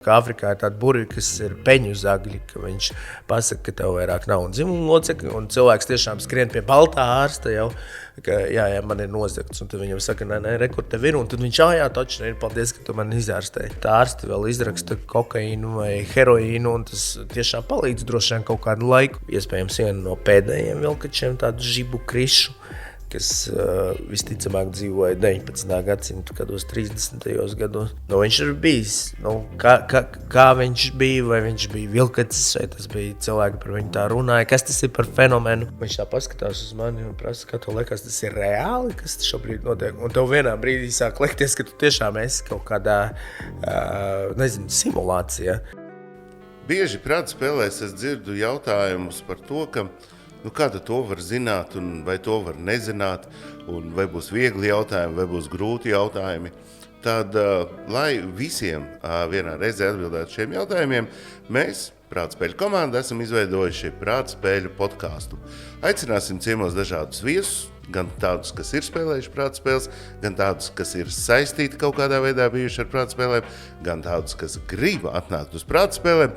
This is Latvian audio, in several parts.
Kā Afrikā ir tāda burvja, kas ir peņu zagļi, ka viņš pasaka, ka tev vairāk nav dzimumu locekļi, un cilvēks tiešām skrien pie baltā ārsta jau, ka jā, man ir nozagts, un tad viņam saka, nē, kur tev ir, un tad viņš, jā, taču ir, paldies, ka tu man izārstēji. Tā ārsti vēl izraksta kokaīnu vai heroīnu, un tas tiešām palīdz droši vien kaut kādu laiku. Iespējams, viena no pēdējiem vilkačiem tādu žibu krišu, kas visticamāk dzīvoja 19. gadsimtu, kādos 30. gados. Viņš ir bijis. Kā viņš bija, vai viņš bija vilkacis, vai tas bija cilvēki par viņu tā runāja, kas tas ir par fenomenu. Viņš tā paskatās uz mani un prasa, kā tev liekas, tas ir reāli, kas šobrīd notiek. Un tev vienā brīdī sāk likties, ka tu tiešām esi kaut kādā, simulācijā. Bieži prāta spēlēs es dzirdu jautājumus par to, ka kāda to var zināt, un vai to var nezināt, un vai būs viegli jautājumi, vai būs grūti jautājumi. Tad, lai visiem vienā reizē atbildētu šiem jautājumiem, mēs, Prātspēļu komanda, esam izveidojuši Prātspēļu podcastu. Aicināsim ciemos dažādus viesus, gan tādus, kas ir spēlējuši prātspēles, gan tādus, kas ir saistīti kaut kādā veidā bijuši ar prātspēlēm, gan tādus, kas grib atnākt uz prātspēlēm.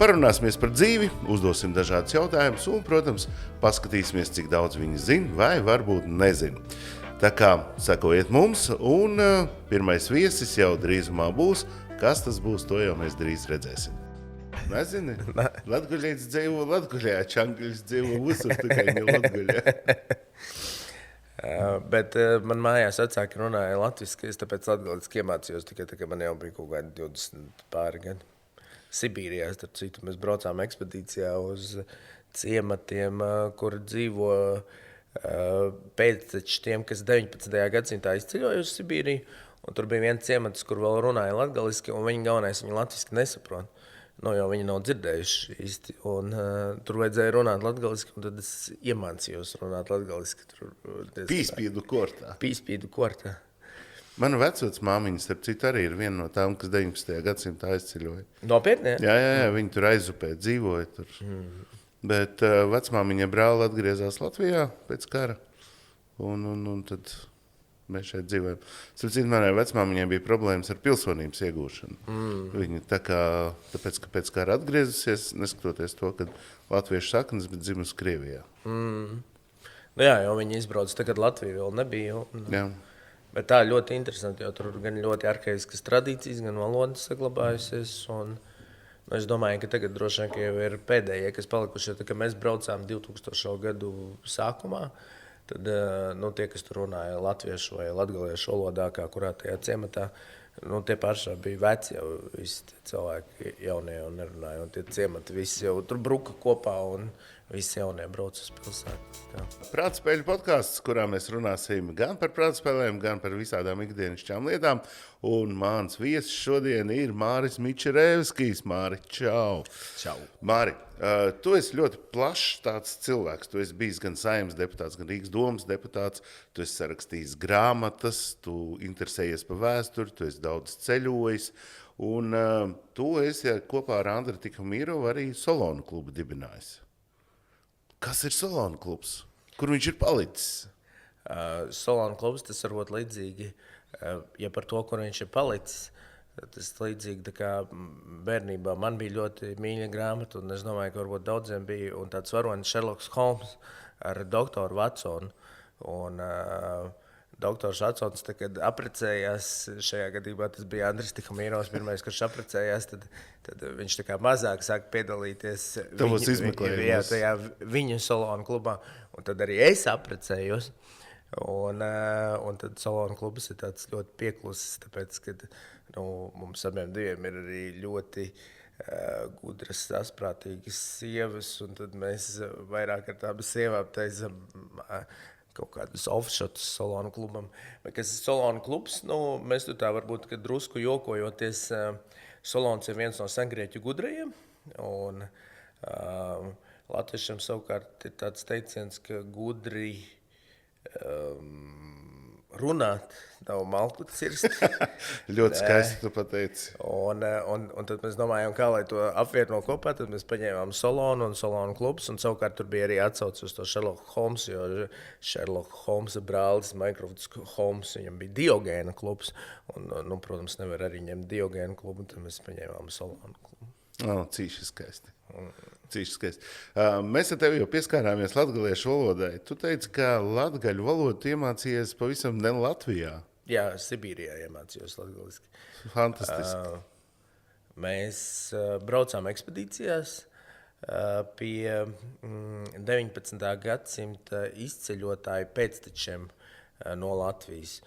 Parunāsimies par dzīvi, uzdosim dažādus jautājumus un, protams, paskatīsimies, cik daudz viņi zina vai varbūt nezina. Tā kā sekojiet mums, un pirmais viesis jau drīzumā būs. Kas tas būs, to jau mēs drīz redzēsim. Nezini? Latguļietis dzīvo Latguļā, čangļis dzīvo visur, tikai ne Latguļā. Bet man mājās vecāki runāja latviski, es tāpēc latgaliski iemācījos tikai tā, ka man jau bija kaut kādi 20 pāri gadi. Sibīrijā, starp citu, mēs braucām ekspedīcijā uz ciematiem, kur dzīvo pēcteči tiem, kas 19. gadsimtā izceļoja uz Sibīriju, un tur bija viens ciemats, kur vēl runāja latgaliski, un viņi galvenais viņu latviski nesaprot. Jo viņi nav dzirdējuši īsti, un tur vajadzēja runāt latgaliski, un tad es iemācījos runāt latgaliski. Pīspīdu kortā. Pīspīdu kortā. Mana vecvecmāmiņa, starp citu, arī ir viena no tām, kas 19. gadsimtā aizceļoja. Nopietni? Jā, viņi tur aizupē dzīvoja tur. Bet vecmāmiņa brāli atgriezās Latvijā pēc kara, un tad mēs šeit dzīvojam. Starp citu, manai vecmāmiņai bija problēmas ar pilsonības iegūšanu. Viņa tāpēc, ka pēc kara atgriezusies, neskatoties to, ka latviešu saknes, bet dzimusi Krievijā. Jā, jo viņi izbrauc, tagad Latvija vēl nebija. Jā. Bet tā ļoti interesanti, jo tur gan ļoti arhaiskas tradīcijas, gan valodas saglabājusies. Es domāju, ka tagad droši vien jau ir pēdējie, kas palikuši. Tā, mēs braucām 2000. gadu sākumā, tad tie, kas tur runāja latviešu vai latgaliešu valodā, kā kurā tajā ciematā, tie pašā bija veci jau visi tie cilvēki jaunie un nerunāja. Un tie ciemati visi jau tur bruka kopā un visi jaunie brauc uz pilsētu. Prātspēļu podcasts, kurā mēs runāsim gan par prātspēlēm, gan par visādām ikdienišķām lietām. Un mans viesis šodien ir Māris Mičerevskis. Māri, čau! Čau! Māri, tu esi ļoti plašs tāds cilvēks. Tu esi bijis gan Saeimas deputāts, gan Rīgas domas deputāts. Tu esi sarakstījis grāmatas, tu interesējies par vēsturi, tu esi daudz ceļojis. Un tu esi kopā ar Andri Tihomīrovu arī Solonu klubu dibinājis. Kas ir Solonu klubs? Kur viņš ir palicis? Solonu klubs, tas varbūt līdzīgi, ja par to, kur viņš ir palicis, tas līdzīgi tā kā bērnībā man bija ļoti mīļa grāmata, un es domāju, ka varbūt daudziem bija, un tāds varonis Sherlocks Holmes ar doktoru Watsonu. Un doktors Watsons, kad apprecējās, šajā gadījumā tas bija Andris Tihomīrovs pirmais, kurš apprecējās, tad viņš tā kā mazāk sāk piedalīties tajā viņu Solonu klubā, un tad arī es apprecējos. Un tad Solonu klubs ir tāds ļoti pieklusis, tāpēc, ka mums abiem diviem ir arī ļoti gudras, asprātīgas sievas, un tad mēs vairāk ar tām sievām taisam kaut kādus offshotus Solonu klubam. Bet kas ir Solonu klubs? Mēs tur tā varbūt, ka drusku jokojoties, Solons ir viens no sengrieķu gudrajiem, un latviešiem savukārt ir tāds teiciens, ka gudri runāt, nav malku cirst. Ļoti skaisti tu pateici. Un tad mēs domājām, kā lai to apvieno kopā. Tad mēs paņēmām Solonu un Solonu klubus. Un savukārt tur bija arī atsauce uz to Sherlock Holmes, jo Sherlock Holmesa brālis Mycroft Holmes, viņam bija Diogēna klubs. Un, protams, nevar arī ņemt Diogēna klubu. Tad mēs paņēmām Solonu klubu. Cīši skaisti. Cīši skaisti. Mēs ar tevi jau pieskārāmies latgaliešu valodai. Tu teici, ka latgaļu valodu iemācījies pavisam ne Latvijā. Jā, Sibīrijā iemācījos latgaliski. Fantastiski. Mēs braucām ekspedīcijās pie 19. gadsimta izceļotāju pēctečiem no Latvijas.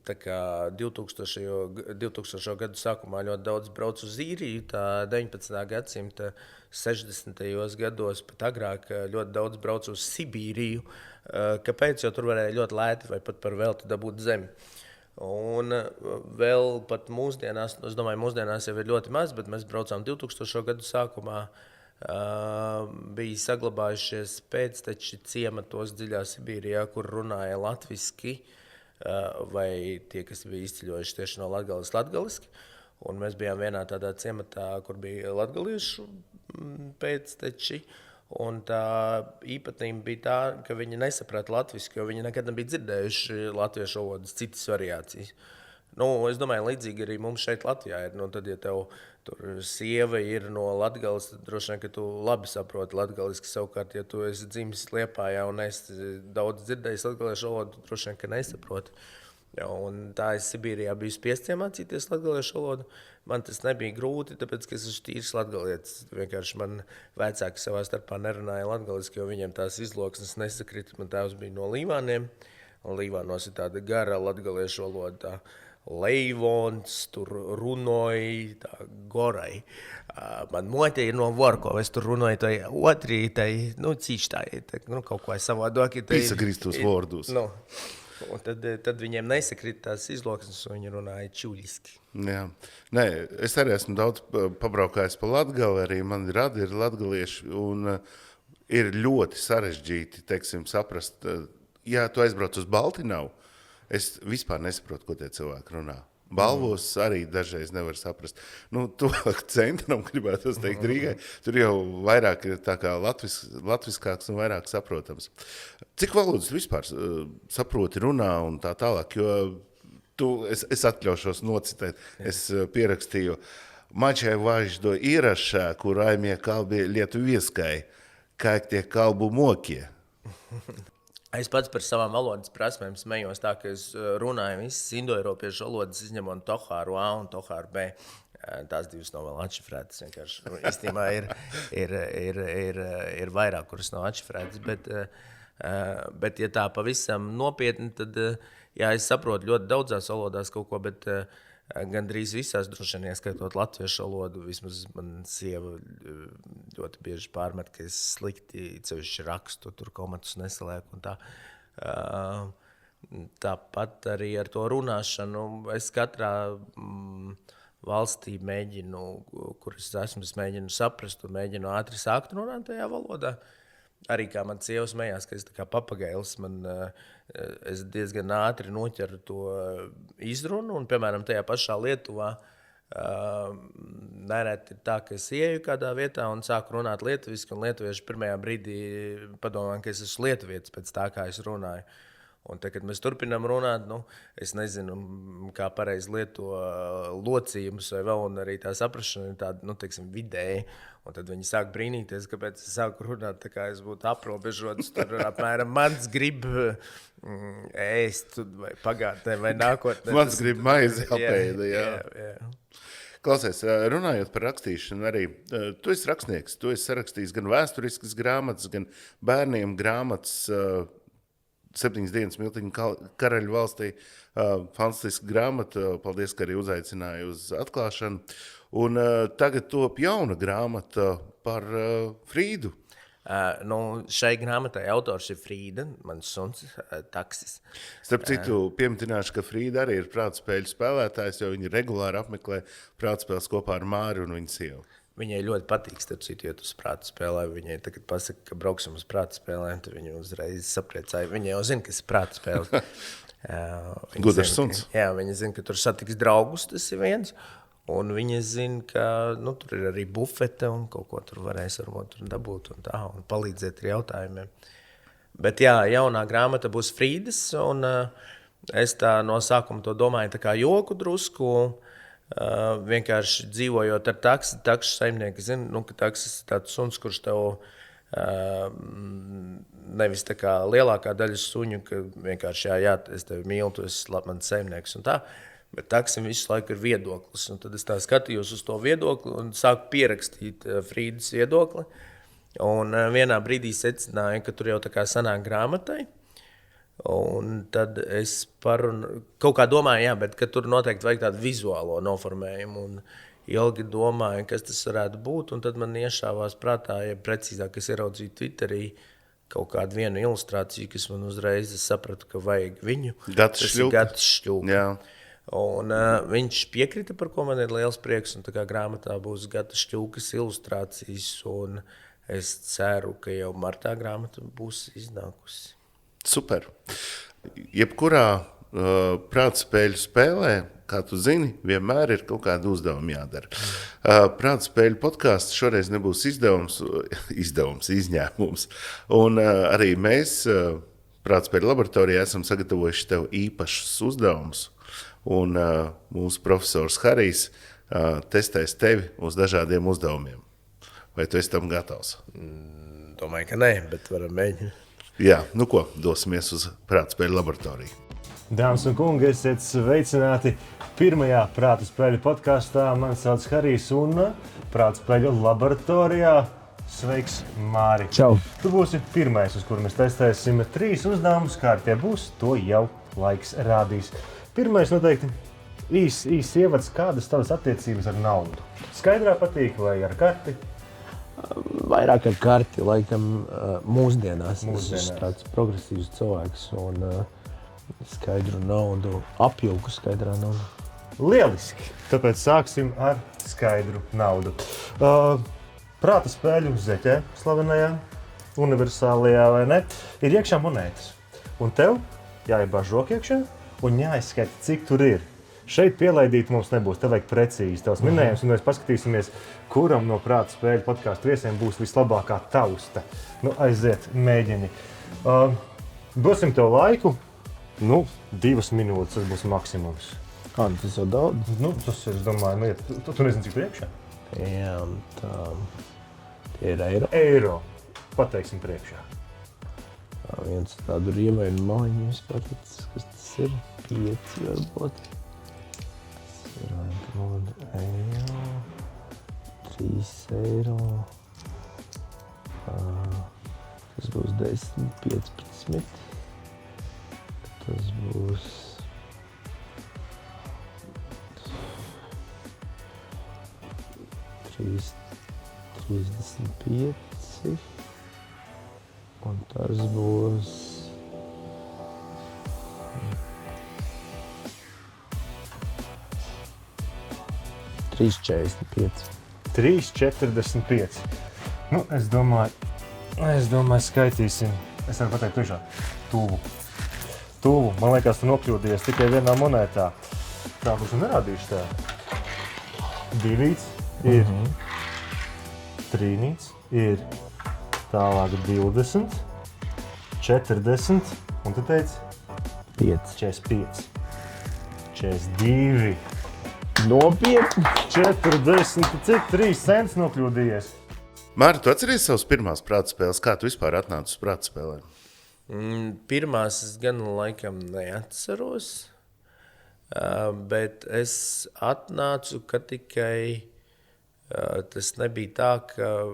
Tā kā 2000. Gadu sākumā ļoti daudz braucu uz Īriju, tā 19. gadsimta 60. gados, pat agrāk ļoti daudz braucu uz Sibīriju. Kāpēc? Jo tur varēja ļoti lēti vai pat par velti dabūt zemi. Un vēl pat mūsdienās, es domāju, mūsdienās jau ir ļoti maz, bet mēs braucām 2000. Gadu sākumā. Bija saglabājušies pēcteči ciematos dziļā Sibīrijā, kur runāja latviski, vai tie, kas bija izceļojuši tieši no latgaliski. Un mēs bijām vienā tādā ciematā, kur bija latgaliešu pēcteči. Un tā īpatnība bija tā, ka viņi nesaprata latviski, jo viņi nekad nebija dzirdējuši latviešu valodas citas variācijas. Es domāju, līdzīgi arī mums šeit Latvijā ir. Tad, ja tev tur sieva ir no Latgales, tad droši vien, ka tu labi saproti latgaliski. Savukārt, ja tu esi dzimis Liepājā un esi daudz dzirdējis latgaliešu valodu, droši vien, ka nesaproti. Un tā es Sibīrijā biju spiests iemācīties latgaliešu valodu. Man tas nebija grūti, tāpēc, ka es esmu tīrs latgalietis. Vienkārši man vecāki savā starpā nerunāja latgaliski, jo viņiem tās izloksnes nesakrita. Man tēvs bija no Līvāniem, un Līvānos ir tāda gara latgaliešu valoda. Leivons, tur runoja, tā gorai. Man mote ir no Vorkova, es tur runoju tai otrī, tai, cīši tā, kaut ko savādāk. Piesakrist tos vārdus. Un tad viņiem nesakrita tās izloksnes, un viņi runāja čuļiski. Jā. Nē, es arī esmu daudz pabraukājis pa Latgali, arī mani radi ir latgalieši, un ir ļoti sarežģīti, teiksim, saprast, ja tu aizbrauc uz Baltinavu, es vispār nesaprotu, ko tie cilvēki runā. Balvos arī dažreiz nevar saprast. Tuvāk centram, gribētu teikt, Rīgai, tur jau vairāk ir tā kā latviskāks un vairāk saprotams. Cik valodas vispār saproti runā un tā tālāk, jo es atļaušos nocitēt, es pierakstīju Mačai važdo īrašā, kur aimie kalbi lietuvieskai, как tie kalbu mokie. Es pats par savām valodas prasmēm smējos tā, ka es runāju visas indoeiropiešu valodas, izņemot Tohāru A un Tohāru B. Tās divas nav vēl atšifrētas. Īstenībā ir vairāk, kuras nav atšifrētas. Bet ja tā pavisam nopietni, tad jā, es saprotu ļoti daudzās valodās kaut ko, bet gandrīz visās, droši vien ieskaitot latviešu valodu, vismaz man sieva ļoti bieži pārmet, ka es slikti cevišķi rakstu, tur komatus nesalieku un tā. Tāpat arī ar to runāšanu. Es katrā valstī mēģinu, kur es esmu, es mēģinu saprast un mēģinu ātri sākt runāt tajā valodā. Arī kā man sieva smējās, ka es tā kā papagailis, es diezgan ātri noķeru to izrunu, un, piemēram, tajā pašā Lietuvā nereti ir tā, ka es ieju kādā vietā un sāku runāt lietuviski, un lietuvieši pirmajā brīdī padomā, ka es esmu lietuvietis pēc tā, kā es runāju. Un te, kad mēs turpinām runāt, es nezinu, kā pareizi lieto locījumus vai vēl, un arī tā saprašana ir tāda, teiksim, vidēji. Un tad viņi sāk brīnīties, kāpēc es sāku runāt, tā kā es būtu aprobežots. Tur apmēram mans grib ēst vai pagātnē vai nākotnē. Mans grib maizi apēda, jā. Klausies, runājot par rakstīšanu arī, tu esi rakstnieks, tu esi sarakstījis gan vēsturiskas grāmatas, gan bērniem grāmatas, 7 dienas Miltiņa karaļu valstī, fantastiska grāmata, paldies, ka arī uzaicināja uz atklāšanu. Un tagad top jauna grāmata par Frīdu. Šai grāmatai autors ir Frīda, mans suns, Taksis. Starp citu, piemitināšu, ka Frīda arī ir prātspēļu spēlētājs, jo viņa regulāri apmeklē prātspēles kopā ar Māri un viņa sievu. Viņai ļoti patīk, starp citu, iet uz prāta spēlē. Viņai tagad pasaka, ka brauksim uz prāta spēlēm, tad viņa uzreiz sapriecāja. Viņa jau zina, kas ir prāta spēles. Gudrs suns. Jā, viņa zina, ka tur satiks draugus, tas ir viens. Un viņa zina, ka tur ir arī bufete un kaut ko tur varēs varbūt tur dabūt un tā, un palīdzēt ar jautājumiem. Bet jā, jaunā grāmata būs Frīdas, un es tā no sākuma to domāju tā kā joku drusku, vienkārši dzīvojot ar taksu saimnieki zina, ka taksis ir tāds suns, kurš tev nevis tā kā lielākā daļa suņu, ka vienkārši jā, es tevi mīlu, tu esi mans saimnieks un tā, bet taksim visu laiku ir viedoklis. Un tad es tā skatījos uz to viedokli un sāku pierakstīt Frīdas viedokli. Un vienā brīdī secināju, ka tur jau tā kā sanāk grāmatai. Un tad es kaut kā domāju, jā, bet ka tur noteikti vajag tādu vizuālo noformējumu. Un ilgi domāju, kas tas varētu būt. Un tad man iešāvās prātā, ja precīzāk es ieraudzīju Twitterī kaut kādu vienu ilustrāciju, kas man uzreiz sapratu, ka vajag viņu. Gatis Šļuka. Jā. Un viņš piekrita, par ko man ir liels prieks. Un tā kā grāmatā būs Gatis Šļukas ilustrācijas. Un es ceru, ka jau martā grāmata būs iznākusi. Super. Jebkurā prātspēļu spēlē, kā tu zini, vienmēr ir kaut kāda uzdevuma jādara. Prātspēļu podcasts šoreiz nebūs izņēmums. Un arī mēs Prātspēļu laboratorijā esam sagatavojuši tev īpašus uzdevumus. Un mūsu profesors Harijs testēs tevi uz dažādiem uzdevumiem. Vai tu esi tam gatavs? Domāju, ka nē, bet varam mēģināt. Jā, nu ko, dosimies uz Prātspēļu laboratoriju. Dāmas un kungi, esiet sveicināti pirmajā Prātspēļu podkastā. Mani sauc Harijs un Prātspēļu laboratorijā. Sveiks, Māri! Čau! Tu būsi pirmais, uz kuru mēs testēsim 3 uzdevumus. Kā tie būs, to jau laiks rādīs. Pirmais noteikti īs ievads, kādas tavas attiecības ar naudu. Skaidrā patīk vai ar karti? Vairāk ar karti, laikam, mūsdienās. Es esmu tāds progresīvs cilvēks un skaidru naudu, apjauku skaidrā naudu. Lieliski! Tāpēc sāksim ar skaidru naudu. Prāta spēļu zeķē, slavenajā, universālajā, vai ne, ir iekšā monētas. Un tev jāiebāž roka iekšā un jāizskaita, cik tur ir. Šeit pielaidīt mums nebūs, tev vajag precīzi tavs minējums, un mēs paskatīsimies, kuram no Prāta spēļu podcastu viesiem būs vislabākā tausta. Aiziet, mēģini. Dosim tev laiku, 2 minūtes, tas būs maksimums. Tas jau daudz? Tas, es domāju, tu nezini, cik tur iekšā? Jā, tie ir eiro. Eiro, pateiksim priekšā. Viens tādu rievainu maliņu vispār, kas tas ir? 5 varbūt. Tas ir varbūt eiro, 3 eiro. Tas būs 10, 15. Tas būs 35. Un tas būs 3,45. 3,45. Es domāju, skaitīsim. Es varu pateikt priekšā. Tuvu. Man liekas, tu nokļūdījies tikai vienā monētā. Tā būs nerādīšu tā. 2 ir. 3 ir. Tālāk 20, 40, un tu teici? 45, 42. Nopietni! 40, cik 3 cents nokļūdījies? Māri, tu atceries savas pirmās prātspēles? Kā tu vispār atnāci uz prātspēlēm? Pirmās es gan laikam neatceros, bet es atnācu, ka tikai tas nebija tā, ka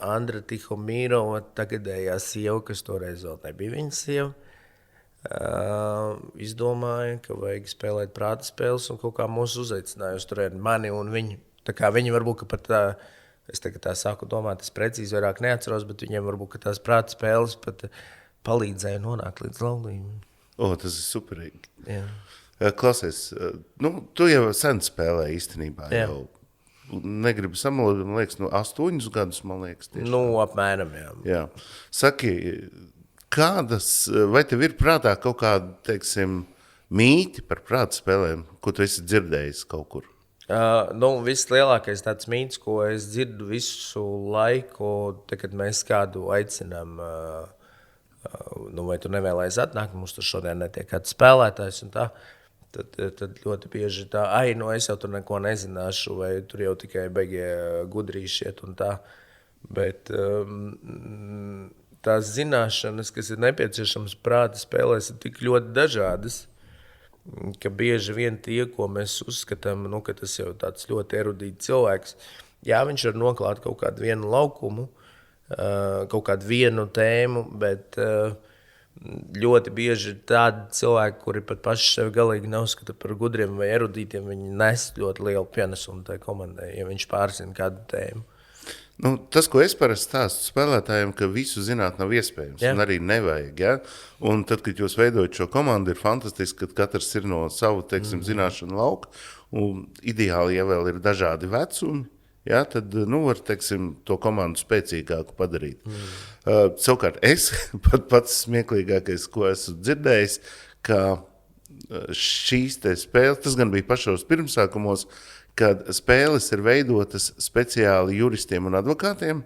Andra Tihomīrova, tagadējā sieva, kas toreiz vēl nebija viņa sieva, izdomāja, ka vajag spēlēt prāta spēles un kaut kā mūs uzaicināja uz turieni mani un viņu. Tā kā viņi varbūt, ka pat es tagad tā sāku domāt, es precīzi vairāk neatceros, bet viņiem varbūt, ka tās prāta spēles pat palīdzēja nonākt līdz laulībām. Tas ir superīgi. Jā. Klausies, tu jau sen spēlēji īstenībā. Jā. Jau negribu samalot, man liekas, 8 gadus, man liekas. Tieši. Apmēram, jā. Jā. Saki, vai tev ir prātā kaut kāda, teiksim, mīti par prāta spēlēm, ko tu esi dzirdējis kaut kur? Vislielākais tāds mīts, ko es dzirdu visu laiku, te, kad mēs kādu aicinām, vai tu nevēlies atnākt, mums tur šodien netiek kāds spēlētājs un tā, tad ļoti bieži tā, es jau tur neko nezināšu, vai tur jau tikai beigie gudrīšiet un tā, bet tās zināšanas, kas ir nepieciešamas prāta spēlēs, ir tik ļoti dažādas, ka bieži vien tie, ko mēs uzskatām, ka tas jau tāds ļoti erudīts cilvēks, jā, viņš var noklāt kaut kādu vienu laukumu, kaut kādu vienu tēmu, bet ļoti bieži ir tādi cilvēki, kuri pat paši sevi galīgi neuzskata par gudriem vai erudītiem, viņi nes ļoti lielu pienesumu tai komandai, ja viņš pārzina kādu tēmu. Tas, ko es parasti stāstu spēlētājiem, ka visu zināt nav iespējams, un arī nevajag. Ja? Un tad, kad jūs veidojat šo komandu, ir fantastiski, ka katrs ir no savu, zināšanu lauka, un ideāli, ja vēl ir dažādi vecumi, ja, tad var, to komandu spēcīgāku padarīt. Savukārt es, pats smieklīgākais, ko esmu dzirdējis, ka šīs te spēles, tas gan bija pašos pirmsākumos, kad spēles ir veidotas speciāli juristiem un advokātiem,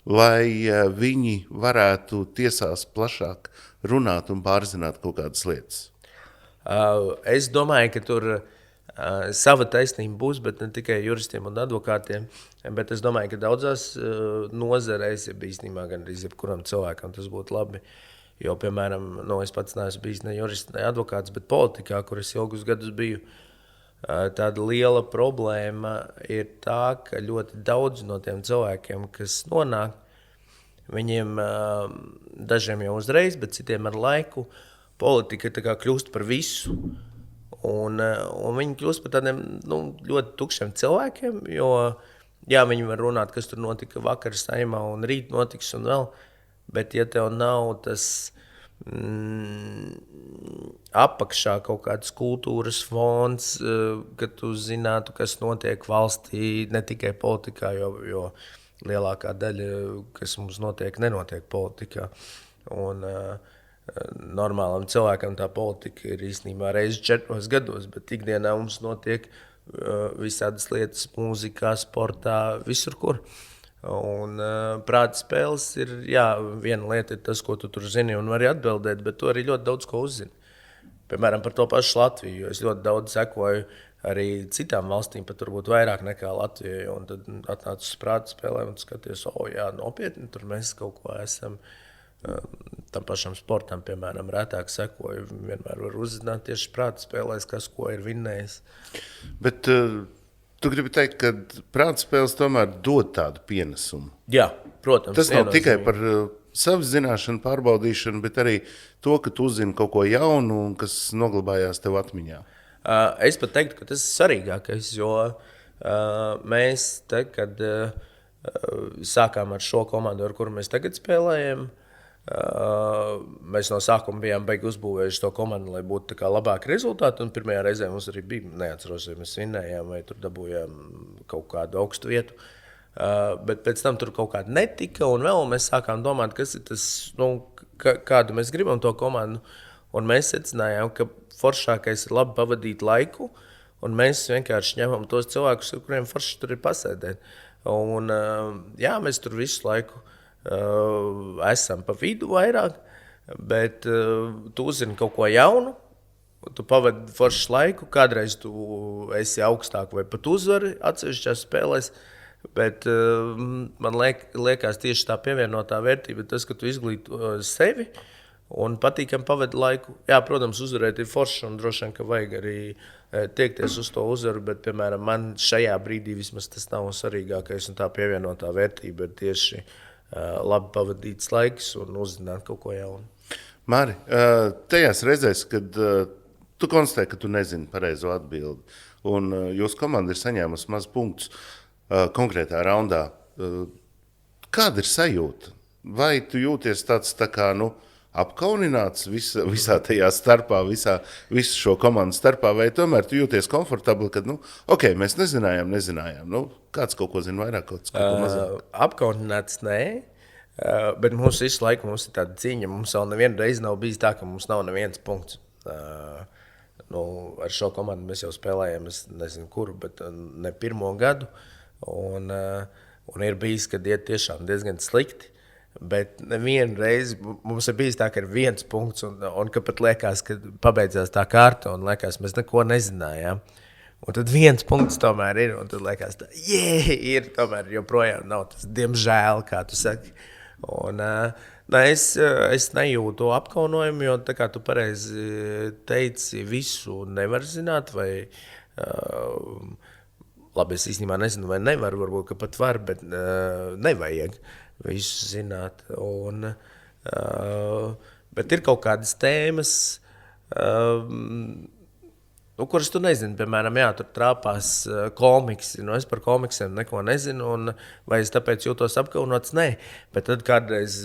lai viņi varētu tiesās plašāk runāt un pārzināt kaut kādas lietas. Es domāju, ka tur sava taisnība būs, bet ne tikai juristiem un advokātiem, bet es domāju, ka daudzās nozarēs, ja īstenībā gan arī jebkuram cilvēkam tas būtu labi. Jo, piemēram, es pats neesmu bijis ne jurists, ne advokāts, bet politikā, kur es ilgus gadus biju, tāda liela problēma ir tā, ka ļoti daudz no tiem cilvēkiem, kas nonāk, viņiem dažiem jau uzreiz, bet citiem ar laiku, politika tā kā kļūst par visu. Un viņi kļūst par tādiem ļoti tukšiem cilvēkiem, jo jā, viņi var runāt, kas tur notika vakar Saeimā un rīt notiks un vēl, bet ja tev nav tas apakšā kaut kāds kultūras fonds, ka tu zinātu, kas notiek valstī, ne tikai politikā, jo lielākā daļa, kas mums notiek, nenotiek politikā. Un normālam cilvēkam tā politika ir īstenībā reizi 4 gados, bet ikdienā mums notiek visādas lietas mūzikā, sportā, visur kur. Un prāta spēles ir, viena lieta ir tas, ko tu tur zini un vari atbildēt, bet tu arī ļoti daudz ko uzzini. Piemēram, par to pašu Latviju, jo es ļoti daudz sekoju arī citām valstīm, pat varbūt vairāk nekā Latvijai, un tad atnācu uz prāta spēlēm un skaties, nopietni, tur mēs kaut ko esam. Tam pašam sportam, piemēram, retāk sekoju, vienmēr var uzzināt tieši prāta spēlēs, kas ko ir vinnējis. Bet tu gribi teikt, ka prāta spēles tomēr dod tādu pienesumu? Jā, protams. Tas nav tikai par savu zināšanu pārbaudīšanu, bet arī to, ka tu uzzini kaut ko jaunu un kas noglabājās tev atmiņā. Es pat teiktu, ka tas ir svarīgākais, jo mēs, kad sākām ar šo komandu, ar kuru mēs tagad spēlējam, mēs no sākuma bijām beigi uzbūvējuši to komandu, lai būtu labāki rezultāti. Un pirmajā reizē mums arī bija, neatceros, ja mēs vinnējām vai tur dabūjām kaut kādu augstu vietu. Bet pēc tam tur kaut kāda netika, un vēl mēs sākām domāt, kas ir tas, kādu mēs gribam to komandu. Un mēs secinājām, ka foršākais ir labi pavadīt laiku, un mēs vienkārši ņemam tos cilvēkus, ar kuriem forši tur ir pasēdēt. Un mēs tur visu laiku esam pa vidu vairāk, bet tu uzzini kaut ko jaunu, tu pavadi foršu laiku, kādreiz tu esi augstāk vai pat uzvari atsevišķās spēlēs, bet man liekas tieši tā pievienotā vērtība tas, ka tu izglīto sevi un patīkam pavadi laiku. Jā, protams, uzvarēt ir forši un droši vien, ka vajag arī tiekties uz to uzvaru, bet, piemēram, man šajā brīdī vismaz tas nav svarīgākais un tā pievienotā vērtība ir tieši labi pavadīts laiks un uzzināt kaut ko jaunu. Mari, tajās reizēs, kad tu konstatē, ka tu nezini pareizo atbildi, un jūsu komanda ir saņēmusi maz punktus konkrētā raundā, kāda ir sajūta? Vai tu jūties tāds tā kā, apkaunināts visā tajā starpā, visu šo komandu starpā, vai tomēr tu jūties komfortabli, ka, ok, mēs nezinājām, kāds kaut ko zina vairāk, kaut ko mazāk? Apkaunināts, nē. Bet mums visu laiku ir tāda cīņa. Mums vēl nevienu reizi nav bijis tā, ka mums nav neviens punkts. Ar šo komandu mēs jau spēlējam, es nezinu kuru, bet ne pirmo gadu. Un ir bijis, kad iet tiešām diezgan slikti. Bet nevienu reizi mums ir bijis tā, ka ir viens punkts un ka pat liekas, ka pabeidzās tā kārta un liekas, mēs neko nezinājām. Un tad viens punkts tomēr ir, un tad liekas, ir tomēr joprojām nav tas, diemžēl, kā tu saki. Un, es nejūtu apkaunojumu, jo tā kā tu pareizi teici, visu nevar zināt, vai labi, es īstenībā nezinu, vai nevar, varbūt, ka pat var, bet nevajag visu zināt. Bet ir kaut kādas tēmas, kuras tu nezini. Piemēram, tur trāpās komiksi. Es par komiksiem neko nezinu, vai es tāpēc jūtos apkaunots? Nē. Bet tad kādreiz,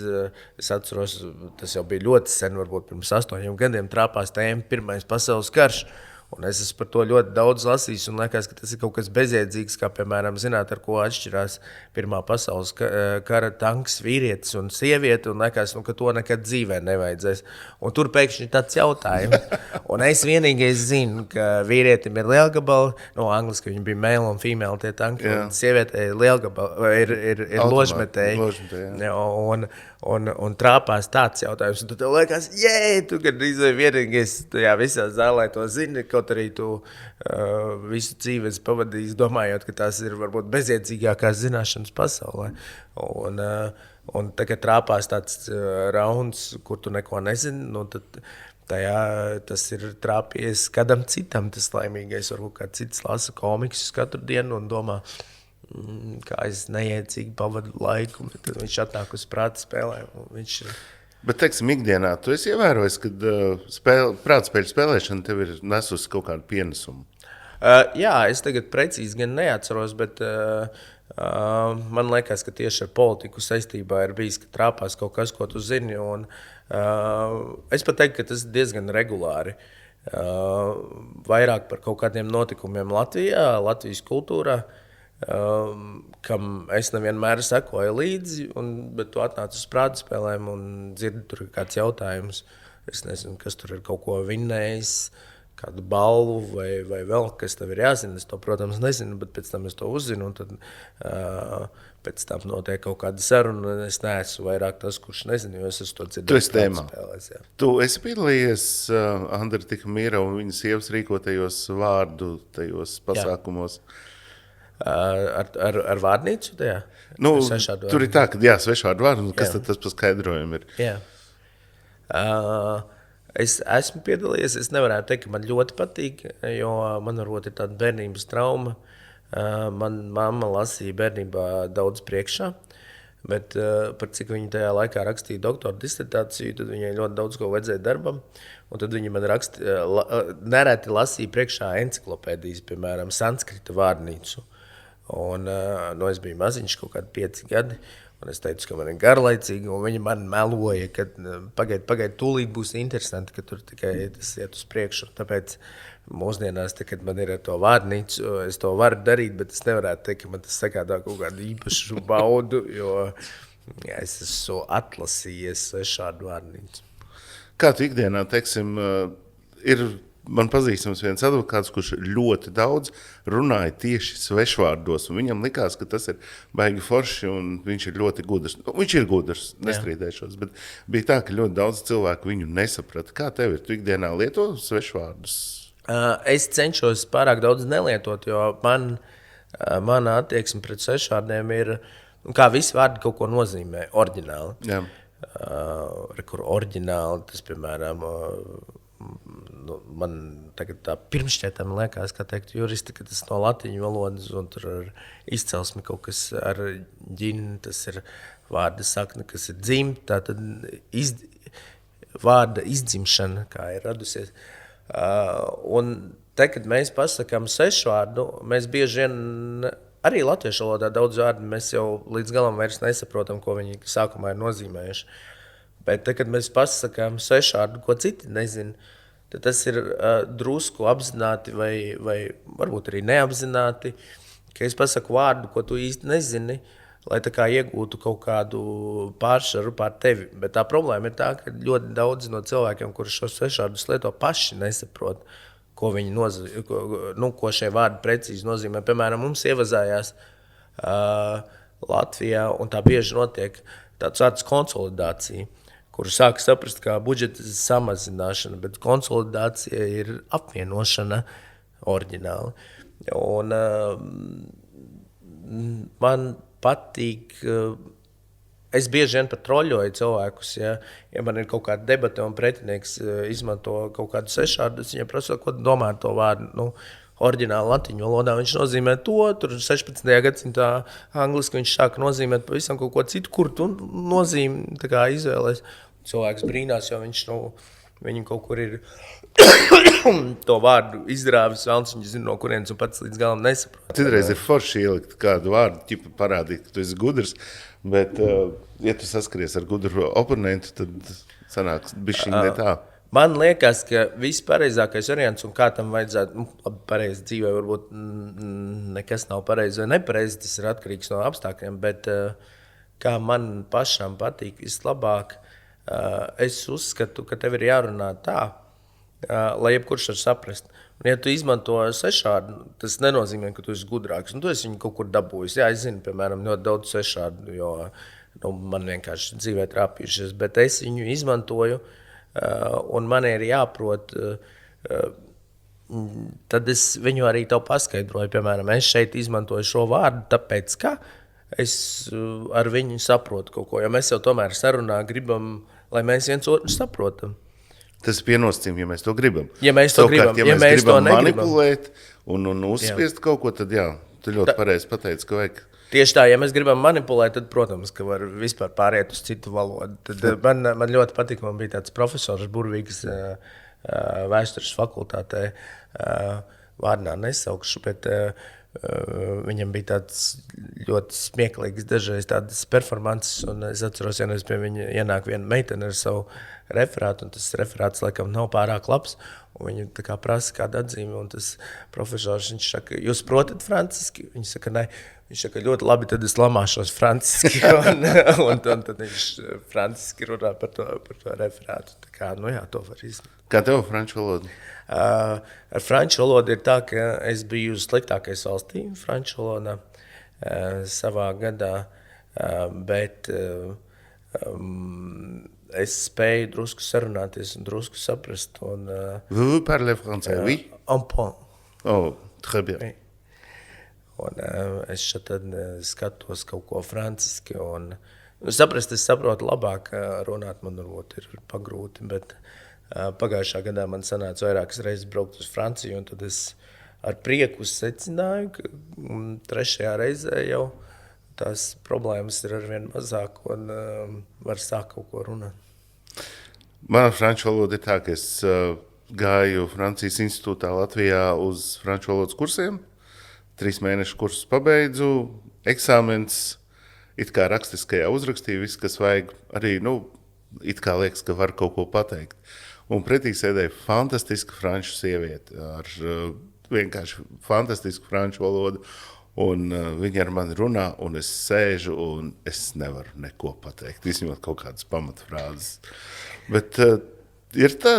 es atceros, tas jau bija ļoti sen, varbūt pirms 8 gadiem, trāpās tēma Pirmais pasaules karš. Un es esmu par to ļoti daudz lasījis, un liekas, ka tas ir kaut kas bezjēdzīgs, kā, piemēram, zināt, ar ko atšķirās Pirmā pasaules kara tanks, vīrietis un sieviete, un liekas, ka to nekad dzīvē nevajadzēs. Un tur pēkšņi tāds jautājums. Un es vienīgais zinu, ka vīrietim ir lielgabali, angliski viņi bija male un female tie tanki, un sievietei ir ložmetēji. Un trāpās tāds jautājums, un tu tev liekas, tu gandrīz vai vienīgais tajā visā zālē to zini, kaut arī tu visu dzīvi esi pavadījis, domājot, ka tās ir varbūt bezjēdzīgākās zināšanas pasaulē. Un tagad trāpās tāds rauns, kur tu neko nezini, tad tas ir trāpies kādam citam, tas laimīgais. Varbūt kā cits lasa komiksus katru dienu un domā, kā es neiecīgi pavadu laiku, bet tad viņš atnāk uz prāta spēlēm. Bet, teiksim, ikdienā tu esi ievērojis, kad prāta spēļu spēlēšana tev ir nesusi kaut kādu pienesumu? Jā, es tagad precīzi gan neatceros, bet man liekas, ka tieši ar politiku saistībā ir bijis, ka trāpās kaut kas, ko tu zini. Un, es pat teiktu, ka tas ir diezgan regulāri. Vairāk par kaut kādiem notikumiem Latvijā, Latvijas kultūrā, kam es nevienmēr sekoju līdzi, bet tu atnāc uz prāta spēlēm un dzirdi tur kāds jautājums. Es nezinu, kas tur ir kaut ko vinnējis, kādu balvu vai vēl, kas tev ir jāzina. Es to, protams, nezinu, bet pēc tam es to uzzinu, un tad pēc tam notiek kaut kāda saruna, un es neesmu vairāk tas, kurš nezinu, jo es esmu to dzirdējis. Tu esi tēmā. Tu esi piedalījies Andra Tikamīra un viņas sievas rīkotajos vārdu tajos pasākumos? Ar vārdnīcu tajā? Tur ir tā, ka svešvārdu vārdu, kas tad tas pa skaidrojumu ir? Jā. Es esmu piedalījies, es nevarētu teikt, ka man ļoti patīk, jo man varbūt ir tāda bērnības trauma. Man mamma lasīja bērnībā daudz priekšā, bet par cik viņa tajā laikā rakstīja doktora disertāciju, tad viņai ļoti daudz ko vajadzēja darbam. Un tad viņa man nereti lasīja priekšā enciklopēdijas, piemēram, sanskrita vārnīcu. Un, es biju maziņš, kaut kādi 5 gadi, un es teicu, ka man ir garlaicīgi, un viņa man meloja, ka pagaid, tūlīt būs interesanti, ka tur tikai tas iet uz priekšu. Tāpēc mūsdienās, kad man ir ar to vārnīcu, es to varu darīt, bet es nevarētu teikt, ka man tas sagādā kaut kādu īpašu baudu, jo es esmu atlasījies šādu vārnīcu. Kā tu ikdienā, teiksim, ir man pazīstams viens advokāts, kurš ļoti daudz runāja tieši svešvārdos, un viņam likās, ka tas ir baigi forši, un viņš ir ļoti gudrs. Viņš ir gudrs, nestrīdēšos, bet bija tā, ka ļoti daudz cilvēku viņu nesaprata. Kā tev ir? Tu ikdienā lieto svešvārdus? Es cenšos pārāk daudz nelietot, jo mana attieksme pret svešvārdiem ir, kā visi vārdi kaut ko nozīmē, oriģināli. Jā. Kur oriģināli, tas, piemēram, man tagad tā pirmšķietam liekas, kā teikt juristi, ka tas no latiņu valodas, un tur ir izcelsme kaut kas ar ģini, tas ir vārda sakne, kas ir dzimt, tātad vārda izdzimšana, kā ir radusies. Un te, kad mēs pasakām svešvārdu, mēs bieži vien arī latviešu valodā daudz vārdu mēs jau līdz galam vairs nesaprotam, ko viņi sākumā ir nozīmējuši. Bet, kad mēs pasakām svešvārdu, ko citi nezina, tad tas ir drusku apzināti vai varbūt arī neapzināti, ka es pasaku vārdu, ko tu īsti nezini, lai tā kā iegūtu kaut kādu pārsvaru pār tevi. Bet tā problēma ir tā, ka ļoti daudz no cilvēkiem, kuri šos svešvārdus lieto, paši nesaprot, ko viņi nozīmē, ko šie vārdi precīzi nozīmē. Piemēram, mums ievazājās Latvijā, un tā bieži notiek tāds vārds konsolidācija, kuru sāk saprast kā budžeta samazināšana, bet konsolidācija ir apvienošana oriģināli. Un man patīk, es bieži vien pat troļoju cilvēkus, ja man ir kaut kāda debata un pretinieks izmanto kaut kādu svešvārdu, viņam prasa, ko domā ar to vārdu, oriģināli latiņu valodā viņš nozīmē to, tur 16. gadsimtā angliski viņš sāka nozīmēt pavisam kaut ko citu, kur tu nozīmi tā kā izvēlēs. Cilvēks brīnās, jo viņš, viņam kaut kur ir to vārdu izrāvis vēlns, viņš zina, no kurienes un pats līdz galam nesaprot. Citreiz ir forši ielikt kādu vārdu, ķipa parādīt, ka tu esi gudrs, bet, ja tu saskaries ar gudru oponentu, tad sanāks bišķiņ ne tā. Man liekas, ka vispareizākais variants, un kā tam vajadzētu, labi, pareizi dzīvē, varbūt nekas nav pareizi vai nepareizi, tas ir atkarīgs no apstākļiem, bet kā man pašam patīk vislabāk, es uzskatu, ka tev ir jārunā tā, lai jebkurš var saprast. Un ja tu izmanto svešvārdu, tas nenozīmē, ka tu esi gudrāks, un tu esi viņu kaut kur dabūjis. Jā, es zinu, piemēram, ļoti daudz svešvārdu, jo man vienkārši dzīvē trāpījušies, bet es viņu izmantoju, un man ir jāprot, tad es viņu arī tev paskaidroju. Piemēram, es šeit izmantoju šo vārdu, tāpēc, ka es ar viņu saprotu kaut ko. Jo mēs jau tomēr sarunā gribam, lai mēs viens otru saprotam. Tas ir pienosacījums, ja mēs to gribam. Ja mēs to gribam, ja mēs gribam manipulēt un uzspiest kaut ko, tad jā, tu ļoti pareizi pateici, ka vajag. Tieši tā, ja mēs gribam manipulēt, tad, protams, ka var vispār pāriet uz citu valodu. Tad man ļoti patīk, man bija tāds profesors Burvīgas vēstures fakultātē, vārdā nesaukšu, bet viņam bija tāds ļoti smieklīgs dažreiz tādas performances, un es atceros, ja pie viņa ienāk viena meitene ar savu referātu, un tas referāts laikam nav pārāk labs, un viņa tā kā prasa kādu atzīmi, un tas profesors, viņš saka, jūs protat franciski? Viņa saka, ne. Viņš saka, ļoti labi, tad es lamāšos franciski, un tad viņš franciski runā par to referātu. Tā kā, jā, to var izmantot. Kā tev franču valoda? Ar franču valodu ir tā, ka es biju sliktākais valstī franču valodā savā gadā, bet es spēju drusku sarunāties un drusku saprast. Vous parlez français, oui? Un point. Oh, très bien. Oui. Un es šeit skatos kaut ko franciski un saprast, es saprotu labāk, runāt man varbūt ir pagrūti, bet pagājušā gadā man sanāca vairākas reizes braukt uz Franciju, un tad es ar prieku secināju, ka trešajā reizē jau tās problēmas ir arvien mazāk un var sākt kaut ko runāt. Mana franču valoda ir tā, ka es gāju Francijas institūtā Latvijā uz franču valodas kursiem. 3 mēnešu kursus pabeidzu, eksāmens, it kā rakstiskajā uzrakstīju, viss, kas vajag, arī, it kā liekas, ka var kaut ko pateikt. Un pretī sēdēja fantastiska franču sieviete ar vienkārši fantastisku franču valodu, un viņa ar mani runā, un es sēžu, un es nevaru neko pateikt, vismaz kaut kādas pamatfrāzes. Bet ir tā,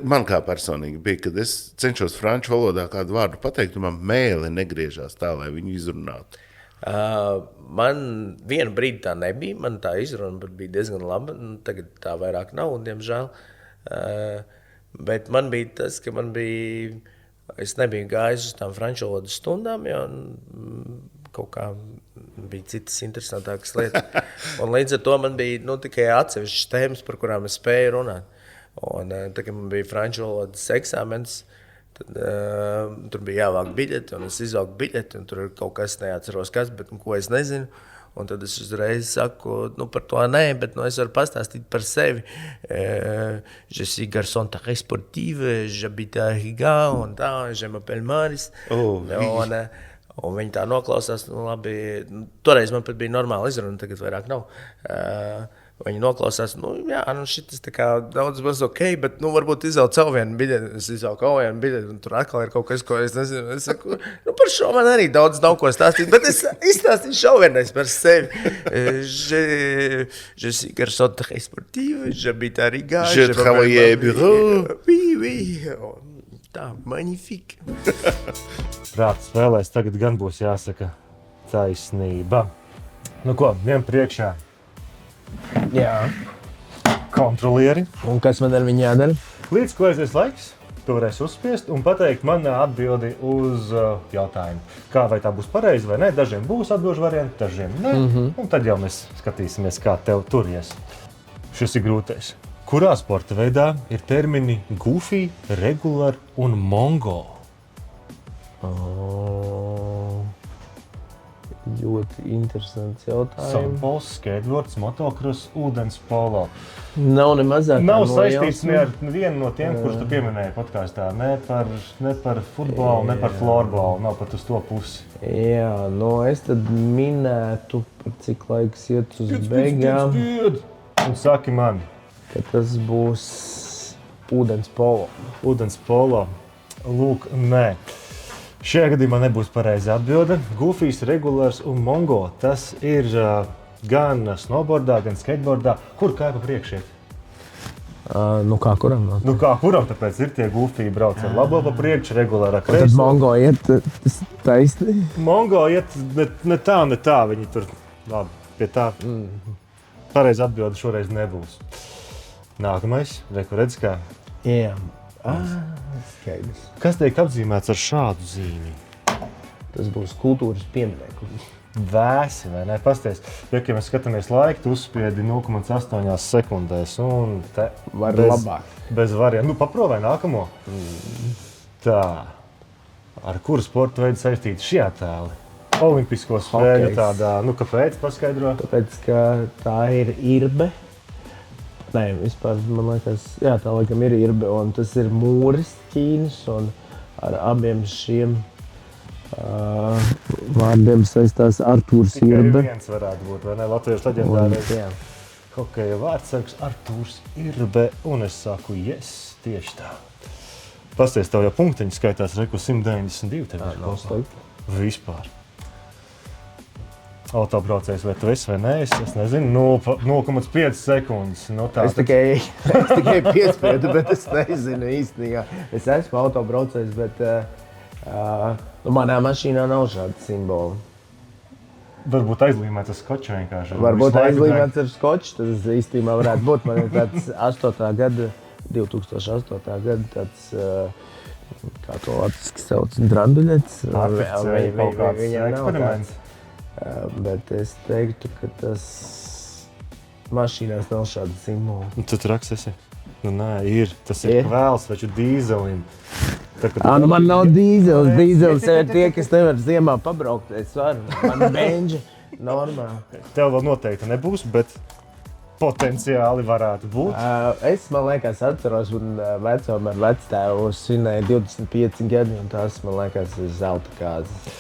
man kā personīgi bija, kad es cenšos franču valodā kādu vārdu pateikt, un man mēli negriežās tā, lai viņu izrunātu. Man vienu brīdi tā nebija, man tā izruna bija diezgan laba, tagad tā vairāk nav, diemžēl. Bet man bija tas, ka es nebiju gājis uz tām franču valodas stundām, jo kaut kā bija citas interesantākas lietas. Un līdz ar to man bija tikai atsevišķas tēmas, par kurām es spēju runāt. Un tā, kad man bija franču valodas eksāmens, tad tur bija jāvāk biļeti, un es izvāku biļeti, un tur ir kaut kas neatceros kas, bet ko es nezinu. Un tad es uzreiz saku, par to nē, bet es varu pastāstīt par sevi. Je suis garçon très sportif, j'habite à Riga, un tā, je m'appelle Maris. Un viņi tā noklausās, labi, toreiz man pat bija normāla izruna, tagad vairāk nav. Viņi noklausās, šitas tā kā daudz maz ok, bet, varbūt izvēl savu vienu biļeti, es izvēlu kaut vienu biļeti, un tur atkal ir kaut kas, ko es nezinu. Es saku, par šo man arī daudz nav ko stāstīt, bet es izstāstīšu šauvienais par sevi. Je suis garçon très sportif, j'habite à Riga. Je travaille au bureau. Oui. Tā, magnifique. Prāta spēlēs tagad gan būs jāsaka taisnība. Nu ko, vien priekšā Jā. kontrolieri. Un kas man ar viņu jādara? Līdz ko aizies laiks, tu varēsi uzspiest un pateikt man atbildi uz jautājumu. Kā vai tā būs pareizi vai nē, dažiem būs atbilžu varianti, dažiem nē. Un tad jau mēs skatīsimies, kā tev turies. Šis ir grūtais. Kurā sporta veidā ir termini goofy, regular un mongo? Ļoti interesants jautājums. Softballs, skateboards, motocross, ūdens polo. Nav ne mazāk. Nav saistīts ne ar vienu no tiem, kurus tu pieminēji podkāstā. Ne par futbolu, ne par floorballu. Nav pat uz to pusi. Jā, es tad minētu, cik laiks iet uz beigām. Un saki man, ka tas būs ūdens polo. ūdens polo. Lūk, nē. Šajā gadījumā nebūs pareiza atbilde. Goofijs, regulārs un mongo. Tas ir gan snowboardā, gan skateboardā. Kur kāja pa priekšiet? Kā kuram? Kā kuram, tāpēc ir tie goofiji brauc ar labo pa priekšu, regulārā kreiso. Tad mongo iet taisni? Mongo iet ne tā. Viņi tur, labi, pie tā. Pareiza atbilde šoreiz nebūs. Nākamais, redz kā. Jā. Skaidrs. Kas tiek apzīmēts ar šādu zīmi? Tas būs kultūras piemineklis. Vēsi, vai ne? Pasties, ja mēs skatāmies laiku, tu uzspiedi 0,8 sekundēs un te Var labāk. Bez variantu. Paprovē nākamo. Tā. Ar kuru sporta veidu saistīti šie attēli? Olimpisko spēļu Hokejs. tādā, kāpēc paskaidro? Tāpēc, ka tā ir irbe. Nē, vispār, man liekas, jā, tā laikam ir irbe, un tas ir mūris Ķīnas, un ar abiem šiem vārdiem saistās Artūrs Tikai Irbe. viens varētu būt, vai ne? Latviešu leģendārais Jā. hokeja vārdsargs Artūrs Irbe, un es saku, tieši tā. Pasties, tev jau punktiņi skaitās, reku 192 tev ir Nav kopā. slikti. Vispār. Autobraucējs, vai tu esi vai nē, es nezinu, 0,5 sekundes. Es tikai piespiedu, bet es nezinu īstenībā. Es esmu autobraucējs, bet manā mašīnā nav šāda simbola. Varbūt aizlīmēts ar skoču vienkārši. Varbūt aizlīmēts ar skoču, tas īstenībā varētu būt. Man ir tāds 2008. gada tāds, kā to latviski sauc, dranduļets. Kaut kāds eksperiments. Bet es teiktu, ka tas mašīnās nav šāda simbola. Tu traks esi? Nē, ir. Tas ir kvēls, taču dīzelim. Man nav dīzels. Dīzels ir tie, kas nevar ziemā pabraukt. Es varu. Man benži normāli. Tev vēl noteikti nebūs, bet potenciāli varētu būt. Es, man liekas, atceros, un vecumā ar vectēvu svinēju 25 gadi, un tās, man liekas, ir zelta kāzas.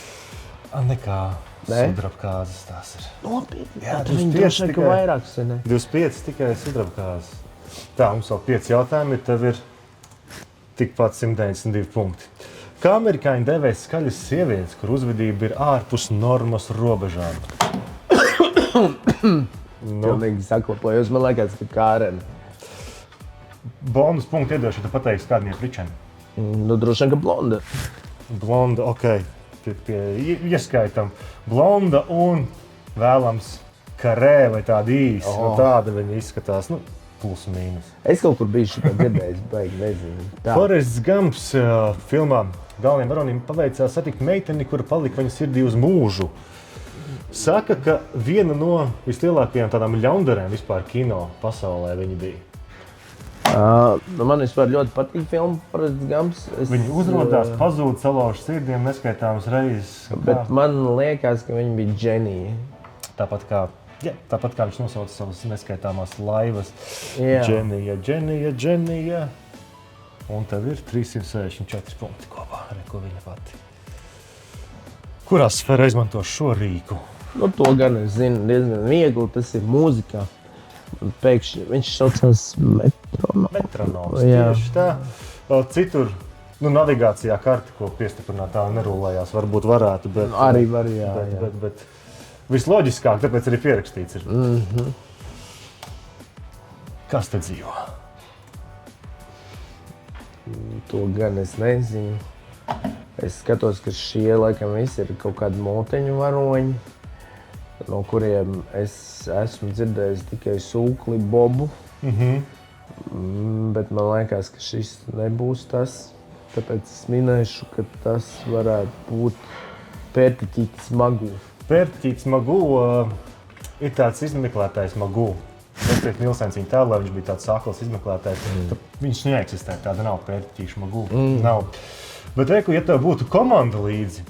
Nekā. Sudrabkāzes tās ir. Nopietni. Jā, Viņi droši vien, ka vairāk svinē. 25 tikai sudrabkāzes. Tā, mums vēl 5 jautājumi, tev ir tikpat 192 punkti. Kā amerikāņi devēs skaļas sievietes, kur uzvedība ir ārpus normas robežām? Pilnīgi saklapojos, man liekas, ka Kārena. Bonus punktu iedošu, ja tu pateiksi, kādiem ir pričeni. Droši vien, ka blonda. Blonda, ok. Ieskaitam blonda un vēlams karē vai tāda īsa. Tāda viņa izskatās, plus mīnus. Es kaut kur biju šitā dzirdējis, baigi nezinu. Forests Gumps filmā galvenajam varonim paveicās satikt meiteni, kura palika viņa sirdī uz mūžu. Saka, ka viena no vislielākajām tādām ļaundarēm vispār kino pasaulē viņa bija. Man vispār ļoti patīk filma Forests Gumps. Viņi uzrodās, pazūd, salauž sirdiem neskaitāmas reizes. Bet man liekas, ka viņa bija ģenija. Tāpat kā viņš nosauca savas neskaitāmās laivas. Jā. Dženija. Un tev ir 364 punkti kopā, ko viņa pati. Kurā sfērā izmanto šo rīku? To gan es zinu diezgan viegli, tas ir mūzikā. pēkšņi viņš saucās Metronoms, Jā. tieši tā. Citur, navigācijā karti, ko piestiprināt tā nerulējās, varbūt varētu, bet... Arī var, jā. Bet visloģiskāk, tāpēc arī pierakstīts ir. Kas te dzīvo? To gan es nezinu. Es skatos, ka šie laikam visi ir kaut kādi moteņu varoņi, no kuriem es esmu dzirdējis tikai Sūkli Bobu. Bet man liekas, ka šis nebūs tas. Tāpēc es minēšu, ka tas varētu būt Pērtiķītis Magū. Pērtiķītis Magū ir tāds izmeklētājs Magū. Respektīvi, Nilsens viņa tēlā, viņš bija tāds sāklis izmeklētājs. Viņš neeksistē, tāda nav Pērtiķīša Magū. Nav. Bet, ja tev būtu komanda līdzi,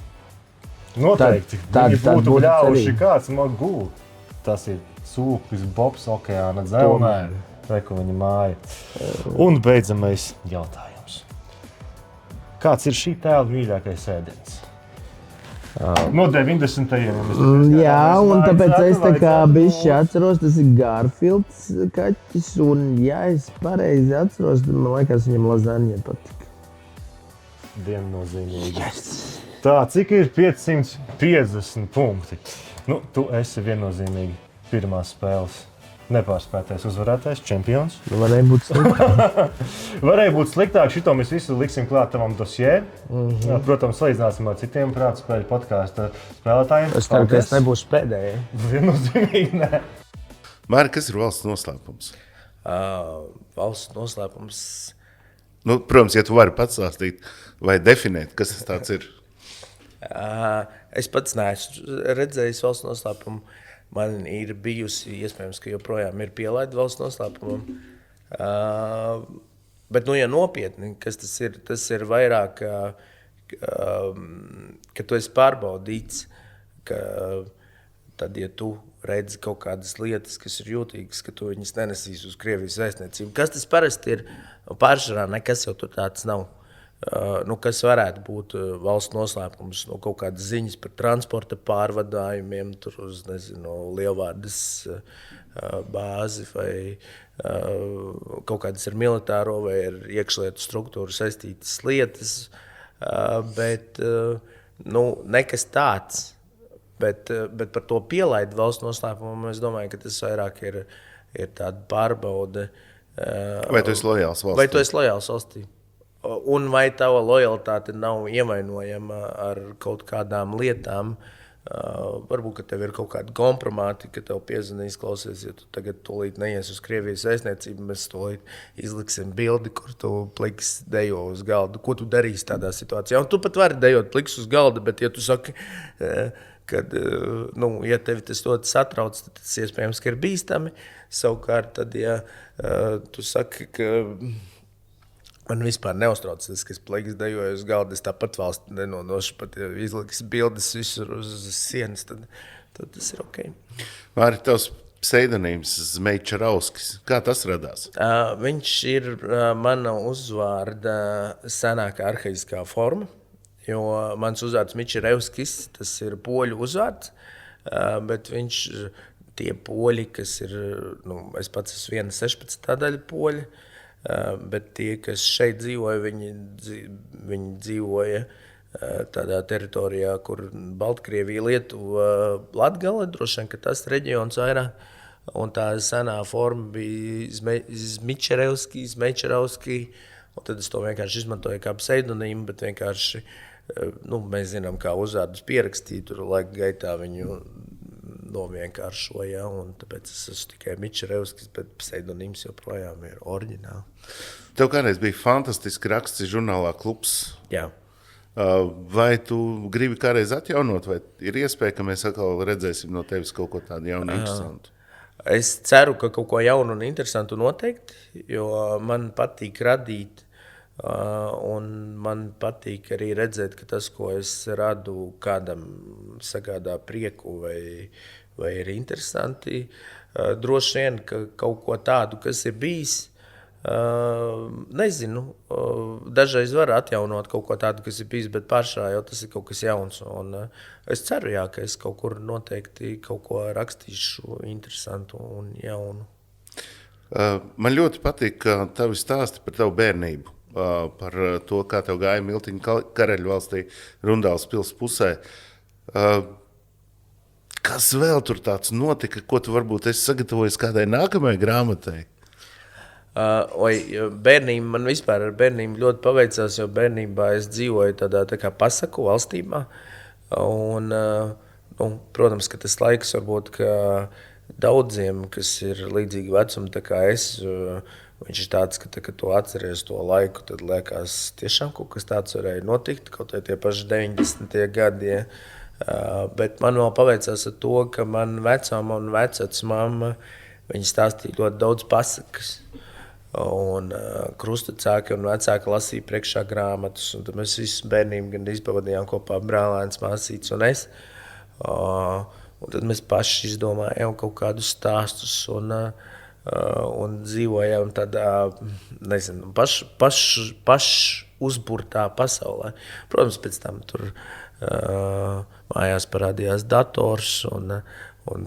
noteikti viņi būtu ļauši kāds Magū. Tas ir Sūklis Bobs okeāna dzelmē. Reku viņa māja. Un beidzamais jautājums. Kāds ir šī tēla mīļākais ēdiens? No 90-ajiem. Jā, un tāpēc es tā kā bišķi atceros, tas ir Garfields kaķis, un ja es pareizi atceros, tad man liekas, viņam lazaņa patika. Viennozīmīgi. Yes! Tā, cik ir 550 punkti? Tu esi viennozīmīgi pirmās spēles nepārspētais uzvarētais čempions. Varēja būt sliktāk. Varēja būt sliktāk, šito mēs visu liksim klāt tavam dosjē. Protams, salīdzināsim ar citiem prātspēļu podkāsta spēlētājiem. Es ceru, ka es nebūšu pēdējai. Viennozīmīgi nē. Māri, kas ir valsts noslēpums? Valsts noslēpums. Protams, ja tu vari pats stāstīt vai definēt, kas tas tāds ir. Es pats neesmu redzējis valsts noslēpumu. Man ir bijusi, iespējams, ka joprojām ir pielaida valsts noslēpumam. Bet, ja nopietni, kas tas ir vairāk, ka tu esi pārbaudīts, ka tad, ja tu redzi kaut kādas lietas, kas ir jūtīgas, ka tu viņas nenesīs uz Krievijas vēstniecību. Kas tas parasti ir? Pārsvarā nekas jau tur tāds nav. Kas varētu būt valsts noslēpums, kaut kādas ziņas par transporta pārvadājumiem, tur uz, Lielvārdas bāzi vai kaut kādas ar militāro vai ar iekšlietu struktūru saistītas lietas, bet nekas tāds. Bet par to pielaidu valsts noslēpumu, es domāju, ka tas vairāk ir tāda pārbaude. Vai tu esi lojāls valstī? Vai tu esi lojāls valstī? Un vai tava lojalitāte nav ievainojama ar kaut kādām lietām? Varbūt, ka tev ir kaut kādi kompromāti, ka tev piezvanīs, klausies, ja tu tagad tūlīt neies uz Krievijas vēstniecību, mēs tūlīt izliksim bildi, kur tu pliks dejo uz galda. Ko tu darīsi tādā situācijā? Un tu pat vari dejot pliks uz galda, bet ja tu saki, kad, ja tevi tas ļoti satrauc, tad tas iespējams, ka ir bīstami. Savukārt, tad, ja tu saki, ka man vispār neuztrauc tas, ka es pliks dejoju uz galda, es tāpat valsts nenodošu, pat ja izliks bildes visur uz sienas, tad tas ir ok. Māri, tavs pseidonīms Zmeičarauskis, kā tas radās? Viņš ir mana uzvārda senākā arhaiskā forma, jo mans uzvārds Mičerevskis, tas ir poļu uzvārds, bet viņš tie poļi, kas ir, es pats esmu 1/16 daļa poļa, bet tie, kas šeit dzīvoja, viņi dzīvoja tādā teritorijā, kur Baltkrievija, Lietuva, Latgale, droši vien, ka tas reģions vairāk. Un tā senā forma bija Zmičerevski, un tad es to vienkārši izmantoju kā pseidonīmu, bet vienkārši, mēs zinām, kā uzvārdus pierakstīt, tur laika gaitā viņu novienkāršoja, un tāpēc es esmu tikai Mičerevskis, bet pseidonīms joprojām ir oriģināli. Tev kādreiz bija fantastiski raksts žurnālā Klubs. Jā. Vai tu gribi kādreiz atjaunot, vai ir iespēja, ka mēs atkal redzēsim no tevis kaut ko tādu jaunu interesantu? Es ceru, ka kaut ko jaunu un interesantu noteikti, jo man patīk radīt, un man patīk arī redzēt, ka tas, ko es radu, kādam sagādā prieku vai ir interesanti. Droši vien, ka kaut ko tādu, kas ir bijis, nezinu, dažreiz var atjaunot kaut ko tādu, kas ir bijis, bet pārsvarā jau tas ir kaut kas jauns. Un es ceru, ka es kaut kur noteikti kaut ko rakstīšu interesantu un jaunu. Man ļoti patīk, ka tavi stāsti par tavu bērnību, par to, kā tev gāja Miltiņa Karaļu valstī Rundāles pils pusē. Kas vēl tur tāds notika, ko tu varbūt esi sagatavojis kādai nākamajai grāmatai? Bērnība man vispār ar bērnību ļoti paveicās, jo bērnībā es dzīvoju tādā tā kā pasaku valstībā. Un, protams, ka tas laiks varbūt, ka daudziem, kas ir līdzīgi vecumi, tā kā es, viņš ir tāds, ka kad tu atceries to laiku, tad liekas tiešām kaut kas tāds varēja notikt, kaut tie paši 90. gadi. Bet man vēl paveicās ar to, ka man vecāma un vecācmāma, viņi stāstīja ļoti daudz pasakas. Un krustacāki un vecāki lasīja priekšā grāmatas, un tad mēs visu bērnību gan izpavadījām kopā brālēns, māsīts un es. Un tad mēs paši izdomājām kaut kādus stāstus un dzīvojām tādā, nezinu, pašu uzburtā pasaulē. Protams, pēc tam tur mājās parādījās dators un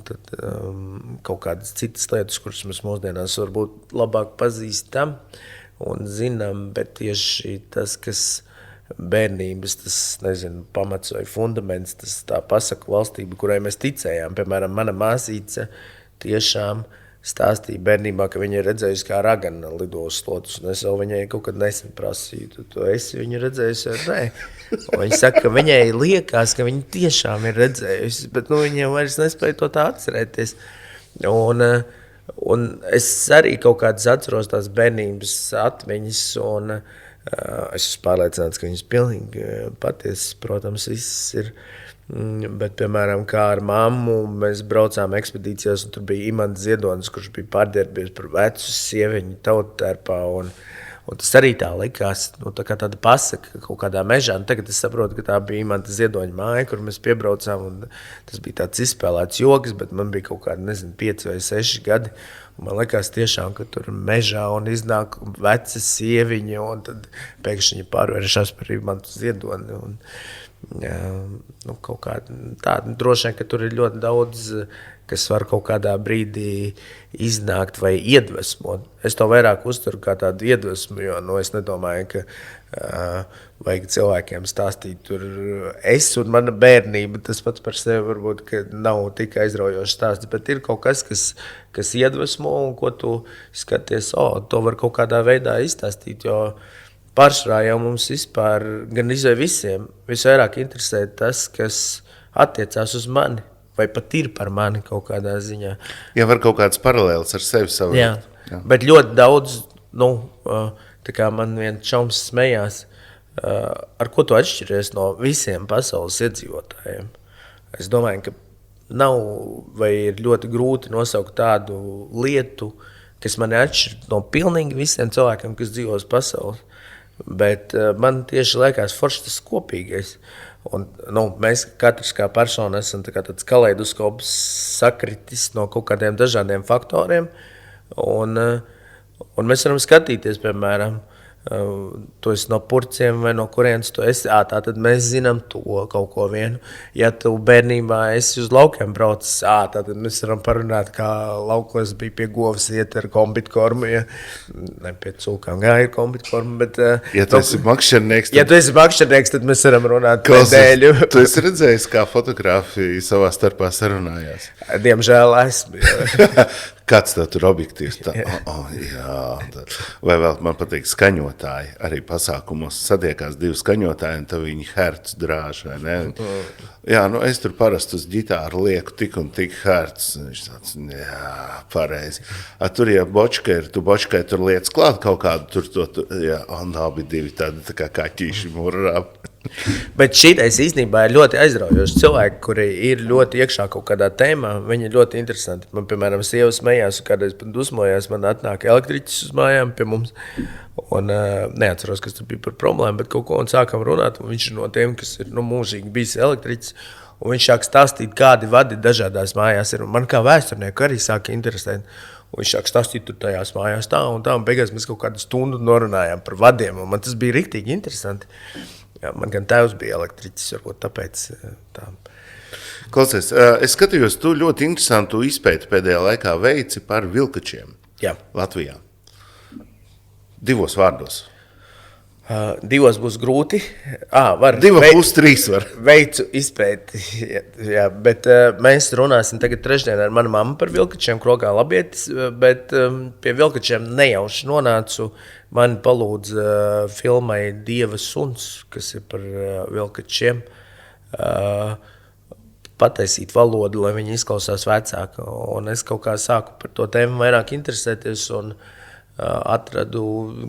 tad kaut kādas citas lietas, kuras mēs mūsdienās varbūt labāk pazīstam un zinām, bet tieši tas, kas bērnības, tas, nezinu, pamats vai fundaments, tas tā pasaku valstība, kurai mēs ticējām. Piemēram, mana māsīca tiešām stāstīja bērnībā, ka viņa ir redzējusi, kā ragana lido uz slotus, un es jau viņai kaut kad nesen prasīju, tu esi viņu redzējusi vai nē? Un viņa saka, ka viņai liekas, ka viņa tiešām ir redzējusi, bet viņa jau vairs nespēja to tā atcerēties. Un es arī kaut kādas atceros tās bērnības atmiņas, un es esmu pārliecināts, ka viņas pilnīgi patiesas, protams, viss ir. Bet, piemēram, kā ar mammu, mēs braucām ekspedīcijās, un tur bija Imants Ziedonis, kurš bija pārģērbies par vecu sieviņu tautērpā, un tas arī tā likās, tā kā tāda pasaka kaut kādā mežā. Un tagad es saprotu, ka tā bija Imanta Ziedoņa māja, kur mēs piebraucām, un tas bija tāds izspēlēts joks, bet man bija kaut kādi, 5 vai 6 gadi, un man likās tiešām, ka tur mežā un iznāk veca sieviņa, un tad pēkšņi pārvēršās par Imantu Ziedoni, un kaut kāda tāda, droši vien, ka tur ir ļoti daudz, kas var kaut kādā brīdī iznākt vai iedvesmot. Es to vairāk uzturu kā tādu iedvesmu, jo es nedomāju, ka vajag cilvēkiem stāstīt tur es un mana bērnība, tas pats par sevi varbūt, ka nav tik aizraujošs stāsts, bet ir kaut kas, kas iedvesmo un ko tu skaties, to var kaut kādā veidā izstāstīt, jo pārsvarā jau mums vispār, gan izvai visiem, visvairāk interesē tas, kas attiecās uz mani, vai pat ir par mani kaut kādā ziņā. Ja var kaut kāds paralēls ar sevi savu. Jā, bet ļoti daudz, tā kā man viens čoms smējās, ar ko tu atšķiries no visiem pasaules iedzīvotājiem. Es domāju, ka nav vai ir ļoti grūti nosaukt tādu lietu, kas mani atšķir no pilnīgi visiem cilvēkiem, kas dzīvos pasaules. Bet man tieši liekas forši tas kopīgais. Un, mēs katrs kā persona esam tāds kaleidoskops sakritis no kaut kādiem dažādiem faktoriem. Un mēs varam skatīties, piemēram, tu esi no Purciem vai no kurienes tu esi, tātad mēs zinām to kaut ko vienu. Ja tu bērnībā esi uz laukiem braucis, tātad mēs varam parunāt, kā laukos bija pie govs iet ar kombitkormu, ne pie cūkām gāja kombitkormu, bet... Ja tu esi makšķernieks, tad... Ja tu esi makšķernieks, tad mēs varam runāt nedēļu. Tu esi redzējis, kā fotogrāfi savā starpā sarunājās? Diemžēl esmu. Kāds tā tur objektīvs? Vai vēl man patīk skaņotāji, arī pasākumos satiekās 2 skaņotāji, un tad viņi hertz drāž, vai ne? Jā, es tur parasti uz ģitāru lieku tik un tik hertz, viņš tāds, pareizi. Tur, ja bočka ir, tu bočkai tur lietas klāt kaut kādu, un abi 2 tādi tā kā kaķīši murrā. Bet šitais īstenībā ir ļoti aizraujoši. Cilvēki, kuri ir ļoti iekšā kaut kādā tēmā, viņi ir ļoti interesanti. Man, piemēram, sieva smējās un kādreiz pat dusmojās, man atnāk elektriķis uz mājām pie mums. Un neatceros, kas tur bija par problēmu, bet kaut ko un sākam runāt. Un viņš ir no tiem, kas ir mūžīgi bijis elektriķis. Un viņš sāk stāstīt, kādi vadi dažādās mājās ir. Un man kā vēsturnieku arī sāka interesēt. Un viņš sāk stāstīt tur tajās mājās tā, un beigās mēs kaut kādu stundu norunājām par vadiem. Un man tas bija riktīgi interesanti. Jā, man gan tēvs bija elektriķis, varbūt tāpēc tā. Klausies, es skatījos, tu ļoti interesantu izpēti pēdējā laikā veici par vilkačiem. Jā. Latvijā? 2 vārdos. 2 būs grūti. Var 2,5–3 var. Veicu izpēti, jā, bet mēs runāsim tagad trešdien ar manu mammu par vilkačiem, Krogā Labietis, bet pie vilkačiem nejauši nonācu. Mani palūdza filmai Dieva suns, kas ir par vilkačiem, pataisīt valodu, lai viņi izklausās vecāki. Un es kaut kā sāku par to tēmu vairāk interesēties un atradu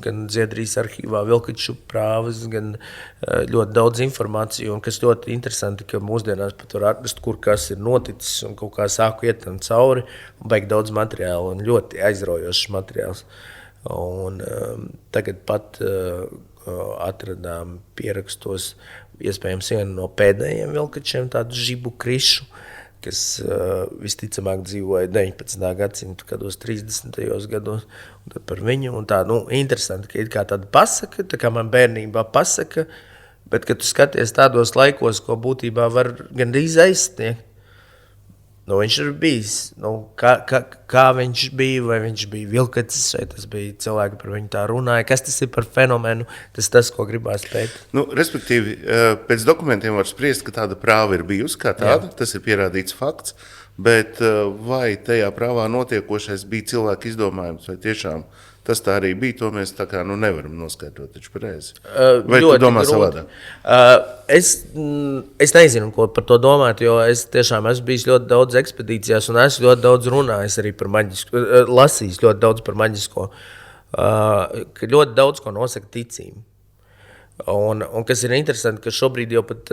gan Ziedrijas arhīvā vilkaču prāvas, gan ļoti daudz informāciju, un kas ļoti interesanti, ka mūsdienās pat var atrast, kur kas ir noticis, un kaut kā sāku iet tam cauri, un beig daudz materiālu, un ļoti aizraujošs materiāls. Un tagad pat atradām pierakstos iespējams vienu no pēdējiem vilkačiem, tādu Žibu Krišu, kas visticamāk dzīvoja 19. gadsimta kādos 30. gados, un tad par viņu, un tā, interesanti, ka ir kā tāda pasaka, tā kā man bērnībā pasaka, bet, kad tu skaties tādos laikos, ko būtībā var gandrīz aizsniegt, viņš ir bijis, kā viņš bija, vai viņš bija vilkacis, vai tas bija cilvēki par viņu tā runāja, kas tas ir par fenomenu, tas, ko gribās pēt. Respektīvi, pēc dokumentiem var spriest, ka tāda prāva ir bijusi kā tāda, tas ir pierādīts fakts, bet vai tajā prāvā notiekošais bija cilvēku izdomājums, vai tiešām tas tā arī bija, to mēs tā kā nevaram noskaidrot taču pareizi. Vai tu domā savādāk? Es nezinu, ko par to domāt, jo es tiešām esmu bijis ļoti daudz ekspedīcijās un esmu ļoti daudz runājis arī par maģisko, lasījis ļoti daudz par maģisko, ka ļoti daudz ko nosaka ticība. Un kas ir interesanti, ka šobrīd jau pat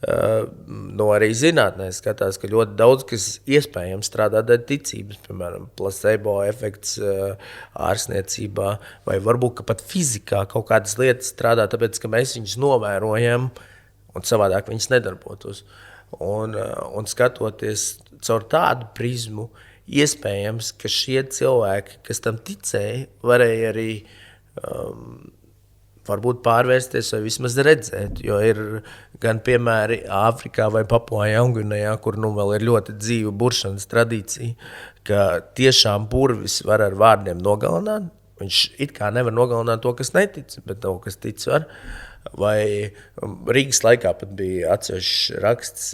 arī zinātnē skatās, ka ļoti daudz, kas iespējams strādā dēļ ticības, piemēram, placebo efekts ārsniecībā, vai varbūt, ka pat fizikā kaut kādas lietas strādā, tāpēc, ka mēs viņus novērojam un savādāk viņas nedarbotos. Un skatoties caur tādu prizmu, iespējams, ka šie cilvēki, kas tam ticēja, varēja arī varbūt pārvērsties vai vismaz redzēt, jo ir gan piemēri Āfrikā vai Papua Jaungvinejā, kur vēl ir ļoti dzīva buršanas tradīcija, ka tiešām burvis var ar vārdiem nogalināt. Viņš it kā nevar nogalināt to, kas netic, bet to, kas tic var. Vai Rīgas laikā pat bija atsevišķs raksts,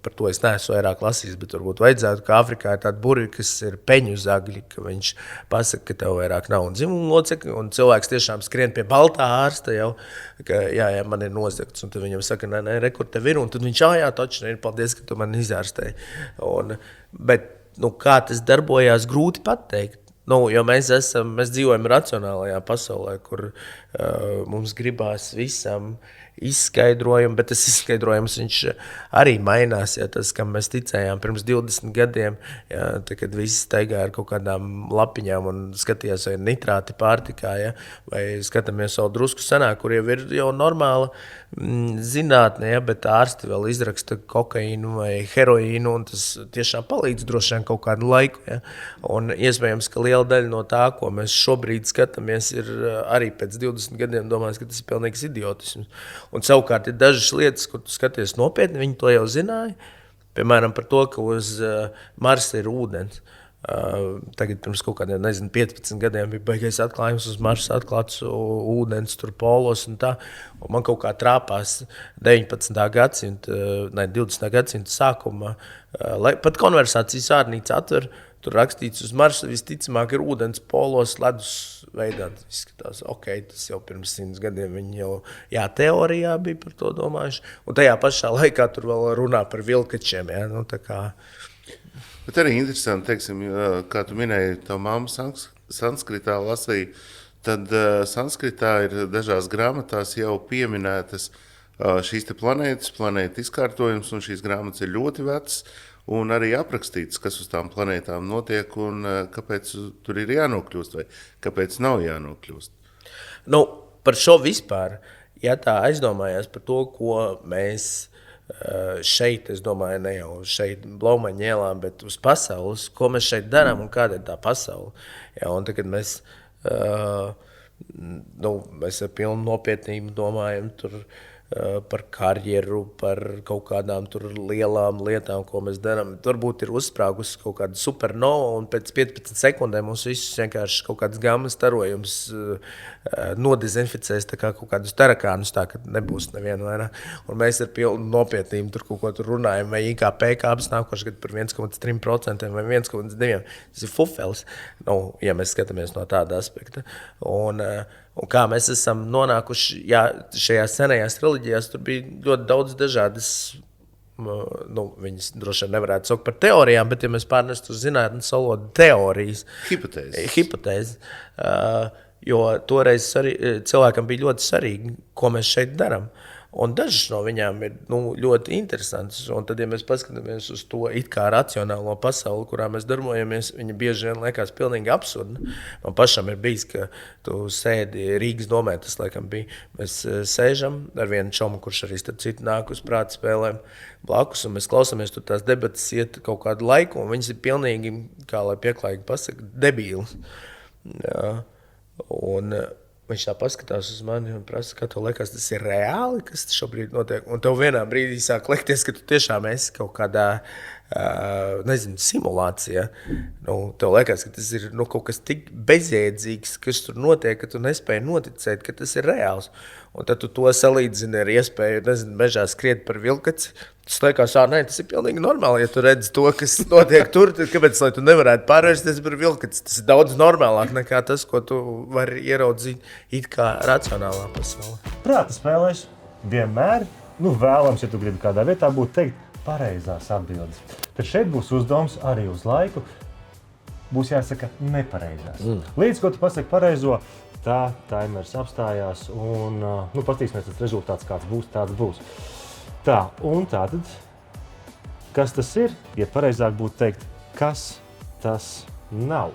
par to es neesmu vairāk lasījis, bet varbūt vajadzētu, ka Āfrikā ir tāda burvi, kas ir peņu zagļi, ka viņš pasaka, ka tev vairāk nav dzimumu locekļi, un cilvēks tiešām skrien pie baltā ārsta jau, ka jā, man ir nozagts, un tad viņam saka, nē, kur tev ir, un tad viņš, jā, taču ir, paldies, ka tu man izārstēji. Bet, kā tas darbojās, grūti pateikt. Jo mēs dzīvojam racionālajā pasaulē, kur mums gribās visam izskaidrojumu, bet tas izskaidrojums viņš arī mainās. Ja, tas, kam mēs ticējām pirms 20 gadiem, ja, tā, kad visi staigā ar kaut kādām lapiņām un skatījās, vai nitrāti pārtikā, ja, vai skatāmies vēl drusku senāk, kur jau ir jau normāla zinātne, ja, bet ārsti vēl izraksta kokaīnu vai heroīnu, un tas tiešām palīdz droši vien kaut kādu laiku. Ja. Un iespējams, ka liela daļa no tā, ko mēs šobrīd skatāmies, ir arī pēc 20 gadiem domās, ka tas ir pilnīgs idiotisms. Un savukārt ir dažas lietas, kur tu skaties nopietni, viņi to jau zināja. Piemēram, par to, ka uz Marsa ir ūdens. Tagad pirms kaut kādiem, 15 gadiem bija baigais atklājums uz Marsa atklāts ūdens, tur polos un tā. Un man kaut kā trāpās 19. gadsimta, 20. gadsimta sākumā, pat konversācijas ārnīca atver, tur rakstīts uz Marsa, visticamāk ir ūdens polos, ledus veidā. Tas izskatās, tas jau pirms 100 gadiem viņi jau, teorijā bija par to domājuši. Un tajā pašā laikā tur vēl runā par vilkačiem, ja, tā kā. Bet arī interesanti, teiksim, kā tu minēji, tā mamma sanskritā lasīja, tad sanskritā ir dažās grāmatās jau pieminētas šīs te planētas izkārtojums, un šīs grāmatas ir ļoti vecas, un arī aprakstīts, kas uz tām planētām notiek, un kāpēc tur ir jānokļūst, vai kāpēc nav jānokļūst. Par šo vispār, ja tā aizdomājās par to, ko mēs šeit, es domāju, ne jau šeit Blaumaņa ielā, bet uz pasaules, ko mēs šeit darām un kāda ir tā pasaule. Ja, un tagad mēs ar pilnu nopietnību domājam tur par karjeru, par kaut kādām tur lielām lietām, ko mēs darām. Varbūt ir uzsprāgusi kaut kāda supernova, un pēc 15 sekundēm mums visus vienkārši kaut kāds gammas starojums nodezinficēs tā kā kaut kādus tarakānus, tā ka nebūs neviena vairāk. Un mēs ar pilnu nopietnību tur kaut ko tur runājam, vai IKP kāpjas nākošais gadu par 1,3% vai 1,2%. Tas ir fufelis, ja mēs skatāmies no tāda aspekta. Un kā mēs esam nonākuši, šajās senajās reliģijās, tur bija ļoti daudz dažādas, viņas droši vien nevarētu saukt par teorijām, bet ja mēs pārnestu uz zinātnes valodu teorijas, hipotēzes, jo toreiz cilvēkam bija ļoti svarīgi, ko mēs šeit darām. Un dažas no viņām ir ļoti interesantas. Un tad, ja mēs paskatāmies uz to it kā racionālo pasauli, kurā mēs darbojamies, viņa bieži vien liekas pilnīgi absurda. Man pašam ir bijis, ka tu sēdi Rīgas domē, tas laikam bija. Mēs sēžam ar vienu čomu, kurš arī starp citu nāk uz prāta spēlēm blakus, un mēs klausāmies, tur tās debatas iet kaut kādu laiku, un viņas ir pilnīgi, kā lai pieklājīgi pasaka, debīlas. Un viņš tā paskatās uz mani un prasa, kā tev liekas, tas ir reāli, kas šobrīd notiek. Un tev vienā brīdī sāk likties, ka tu tiešām esi kaut kādā, simulācijā. Tev liekas, ka tas ir kaut kas tik bezjēdzīgs, kas tur notiek, ka tu nespēji noticēt, ka tas ir reāls. Un tad tu to salīdzini ar iespēju, mežā skriet par vilkaci. Tas liekas, tas ir pilnīgi normāli, ja tu redzi to, kas notiek tur, tad kāpēc, lai tu nevarētu pārvērsties par vilkaci? Tas ir daudz normālāk nekā tas, ko tu vari ieraudzīt it kā racionālā pasaulē. Prāta spēlēs vienmēr, vēlams, ja tu gribi kādā vietā būt teikt pareizās atbildes. Tad šeit būs uzdevums arī uz laiku, būs jāsaka nepareizās. Līdz, ko tu pasaki pareizo, tā timers apstājās un paskatīsimies, tas rezultāts kāds būs, tāds būs. Tā, un tātad, kas tas ir? Ja pareizāk būtu teikt, kas tas nav?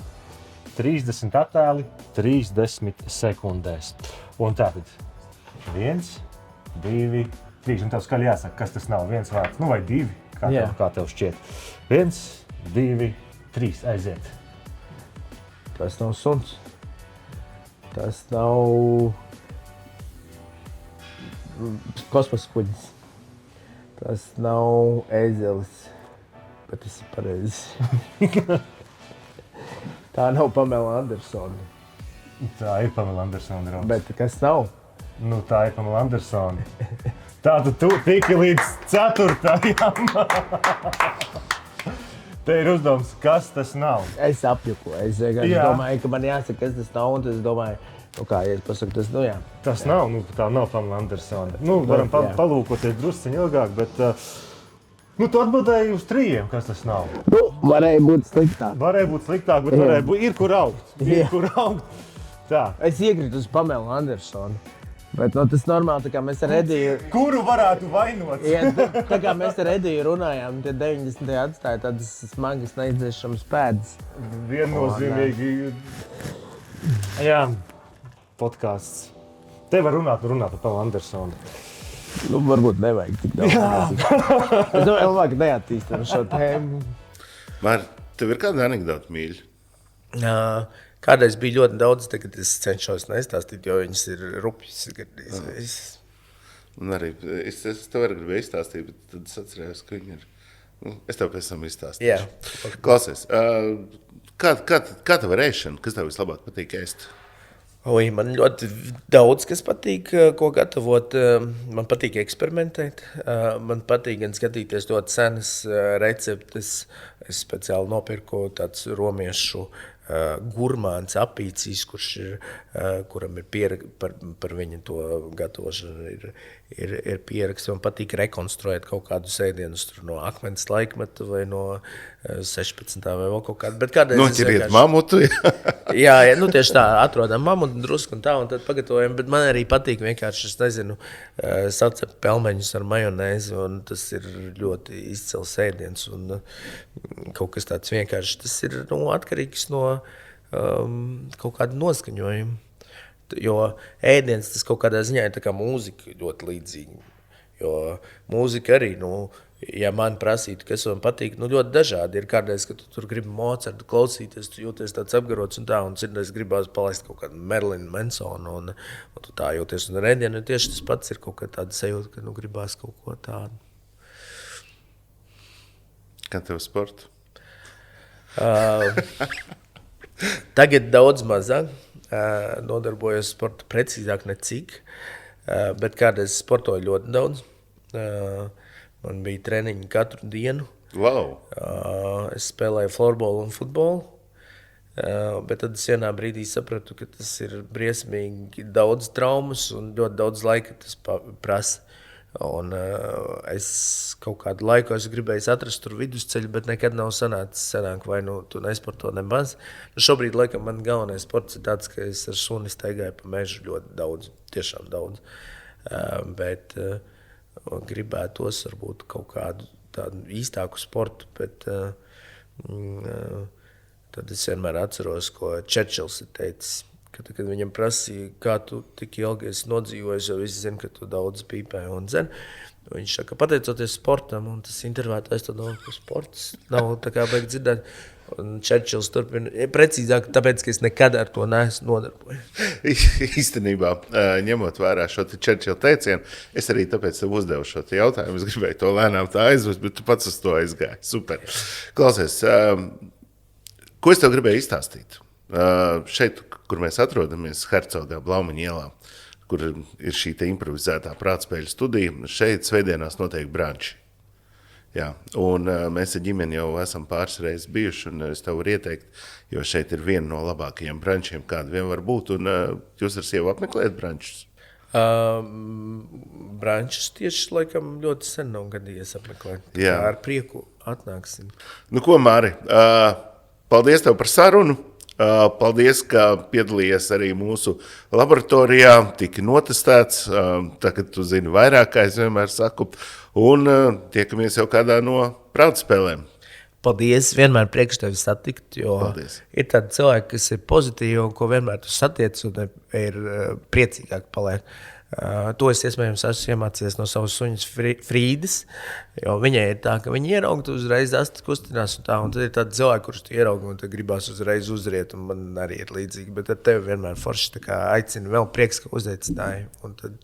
30 attēli, 30 sekundēs. Un tātad 1, 2, 3. Un tev skaļi jāsaka, kas tas nav. Viens vārds, vai 2, kā tev šķiet. 1, 2, 3, aiziet. Tas nav suns. Tas nav kosmosa kuģis. Tas nav ēzelis, bet tas ir pareizi. Tā nav Pamela Andersone. Tā ir Pamela Andersone, draugs. Bet kas nav? Tā ir Pamela Andersone. Tātad tu tiki līdz 4. Te ir uzdevums, kas tas nav. Es apjukoju. Es domāju, ka man jāsaka, kas tas nav, un tad es domāju, kā, ja es pasaku, tas, jā. Tas nav, tā nav Pamela Andersone. Varam palūkoties drusciņi ilgāk, bet tu atbildēji uz 3, kas tas nav. Varēja būt sliktāk. Varēja būt sliktāk, bet varēja būt, ir kur augt. Tā. Es iekritu uz Pamelu Andersoni. Bet tas normāli, tā kā mēs ar Ediju... Kuru varētu vainot? Tā kā mēs ar Ediju runājām, tie 90. atstāja tādas smagas neizdzēšamas pēdas. Viennozīmīgi. Jā, podcasts. Te var runāt par Pamelu Andersoni. Varbūt nevajag tik daudz. Es domāju, labāk neattīstam šo tēmu. Māri, tev ir kāda anekdota mīļa? Kādreiz bija ļoti daudz, tagad es cenšos nestāstīt, jo viņas ir rupjas. Un arī es tev arī gribēju izstāstīt, bet tad es atcerējos, ka viņi ir. Es tev pēc tam izstāstīšu. Jā. Klausies, kā tev ir ēšana? Kas tev vislabāk patīk ēst? Man ļoti daudz, kas patīk, ko gatavot. Man patīk eksperimentēt. Man patīk gan skatīties ļoti senas receptes. Es speciāli nopirku tāds romiešu gurmāns apīcīs, kuram ir par viņu to gatavošanu ir pieraksts. Man patīk rekonstruēt kaut kādus ēdienus no akmens laikmeta vai no 16. vai vēl kaut kādu. Noķeriet mamutu. Jā, tieši tā, atrodam mamutu drusku un tā, un tad pagatavojam, bet man arī patīk vienkārši, sacept pelmeņus ar majonēzi, un tas ir ļoti izcils ēdiens, un kaut kas tāds vienkārši, tas ir atkarīgs no kaut kāda noskaņojuma. Jo ēdiens tas kaut kādā ziņā ir tā kā mūzika ļoti līdzīga. Jo mūzika arī, ja man prasītu, kas man patīk, nu ļoti dažādi ir kādreiz, ka tu tur gribi Mocartu klausīties, tu jūties tāds apgarots un tā, un citreiz gribās palaist kaut kādu Marilyn Mansonu, un tu tā jūties, un rēdien, tieši tas pats ir kaut kā tāda sajūta, ka nu gribās kaut ko tādu. Kā tev sportu? Tagad daudz mazāk, nodarbojos sportu precīzāk necik, bet kādreiz sportoju ļoti daudz. Man bija treniņi katru dienu. Wow. Es spēlēju florbolu un futbolu, bet tad es vienā brīdī sapratu, ka tas ir briesmīgi daudz traumas un ļoti daudz laika tas prasa. Un es kaut kādu laiku gribēju atrast tur vidusceļu, bet nekad nav sanāk, vai nu tu nesporto nemaz. Šobrīd, laikam, man galvenais sports ir tāds, ka es ar suni staigāju pa mežu ļoti daudz, tiešām daudz. Bet gribētos varbūt kaut kādu tādu īstāku sportu, bet tad es vienmēr atceros, ko Čerčils ir teicis. Kad viņam prasīja, kā tu tik ilgi esi nodzīvojis, jo visi zina, ka tu daudz pīpē un dzen. Viņš saka, pateicoties sportam, un tas intervētājs to domā, ka sports nav tā kā vajag dzirdēt. Un Čerčils turpina, precīzāk, tāpēc, ka es nekad ar to neesmu nodarbojies. Īstenībā, ņemot vērā šo Čerčila teicienu, es arī tāpēc tev uzdevu šo jautājumu. Es gribēju to lēnām tā aizvest, bet tu pats uz to aizgāji. Super. Klausies, ko es tev gribēju izstāstīt? Šeit, kur mēs atrodamies, Hercogā, Blaumaņa ielā, kur ir šī improvizētā prātspēļu studija, šeit svētdienās notiek branči. Jā, un mēs ar ģimeni jau esam pāris reizes bijuši, un es tev varu ieteikt, jo šeit ir viena no labākajiem brančiem, kāda vien var būt, un jūs ar sievu apmeklējat brančus? Brančus tieši laikam ļoti sen nav gadījies apmeklēt. Jā. Ar prieku atnāksim. Nu ko, Māri, paldies tev par sarunu. Paldies, ka piedalījies arī mūsu laboratorijā, tika notestēts, tagad tu zini vairāk, kā es vienmēr saku, un tiekamies jau kādā no prātspēlēm. Paldies, vienmēr priekš tevi satikt, jo Paldies. Ir tādi cilvēki, kas ir pozitīvi un ko vienmēr tu satiec un ir priecīgāk paliek. To es iespējams esmu iemācījies no savas suņas Frīdas, jo viņai ir tā, ka viņa ierauga, tu uzreiz asti kustinās un tā, un tad ir tādi cilvēki, kurus tu ieraugi un tad gribās uzreiz uzriet, un man arī ir līdzīgi, bet ar tevi vienmēr forši tā kā aicina vēl prieks, ka uzaicināji, un tad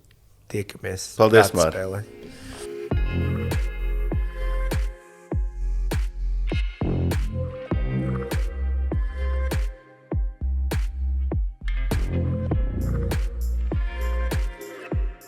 tiekamies. Paldies, Māri.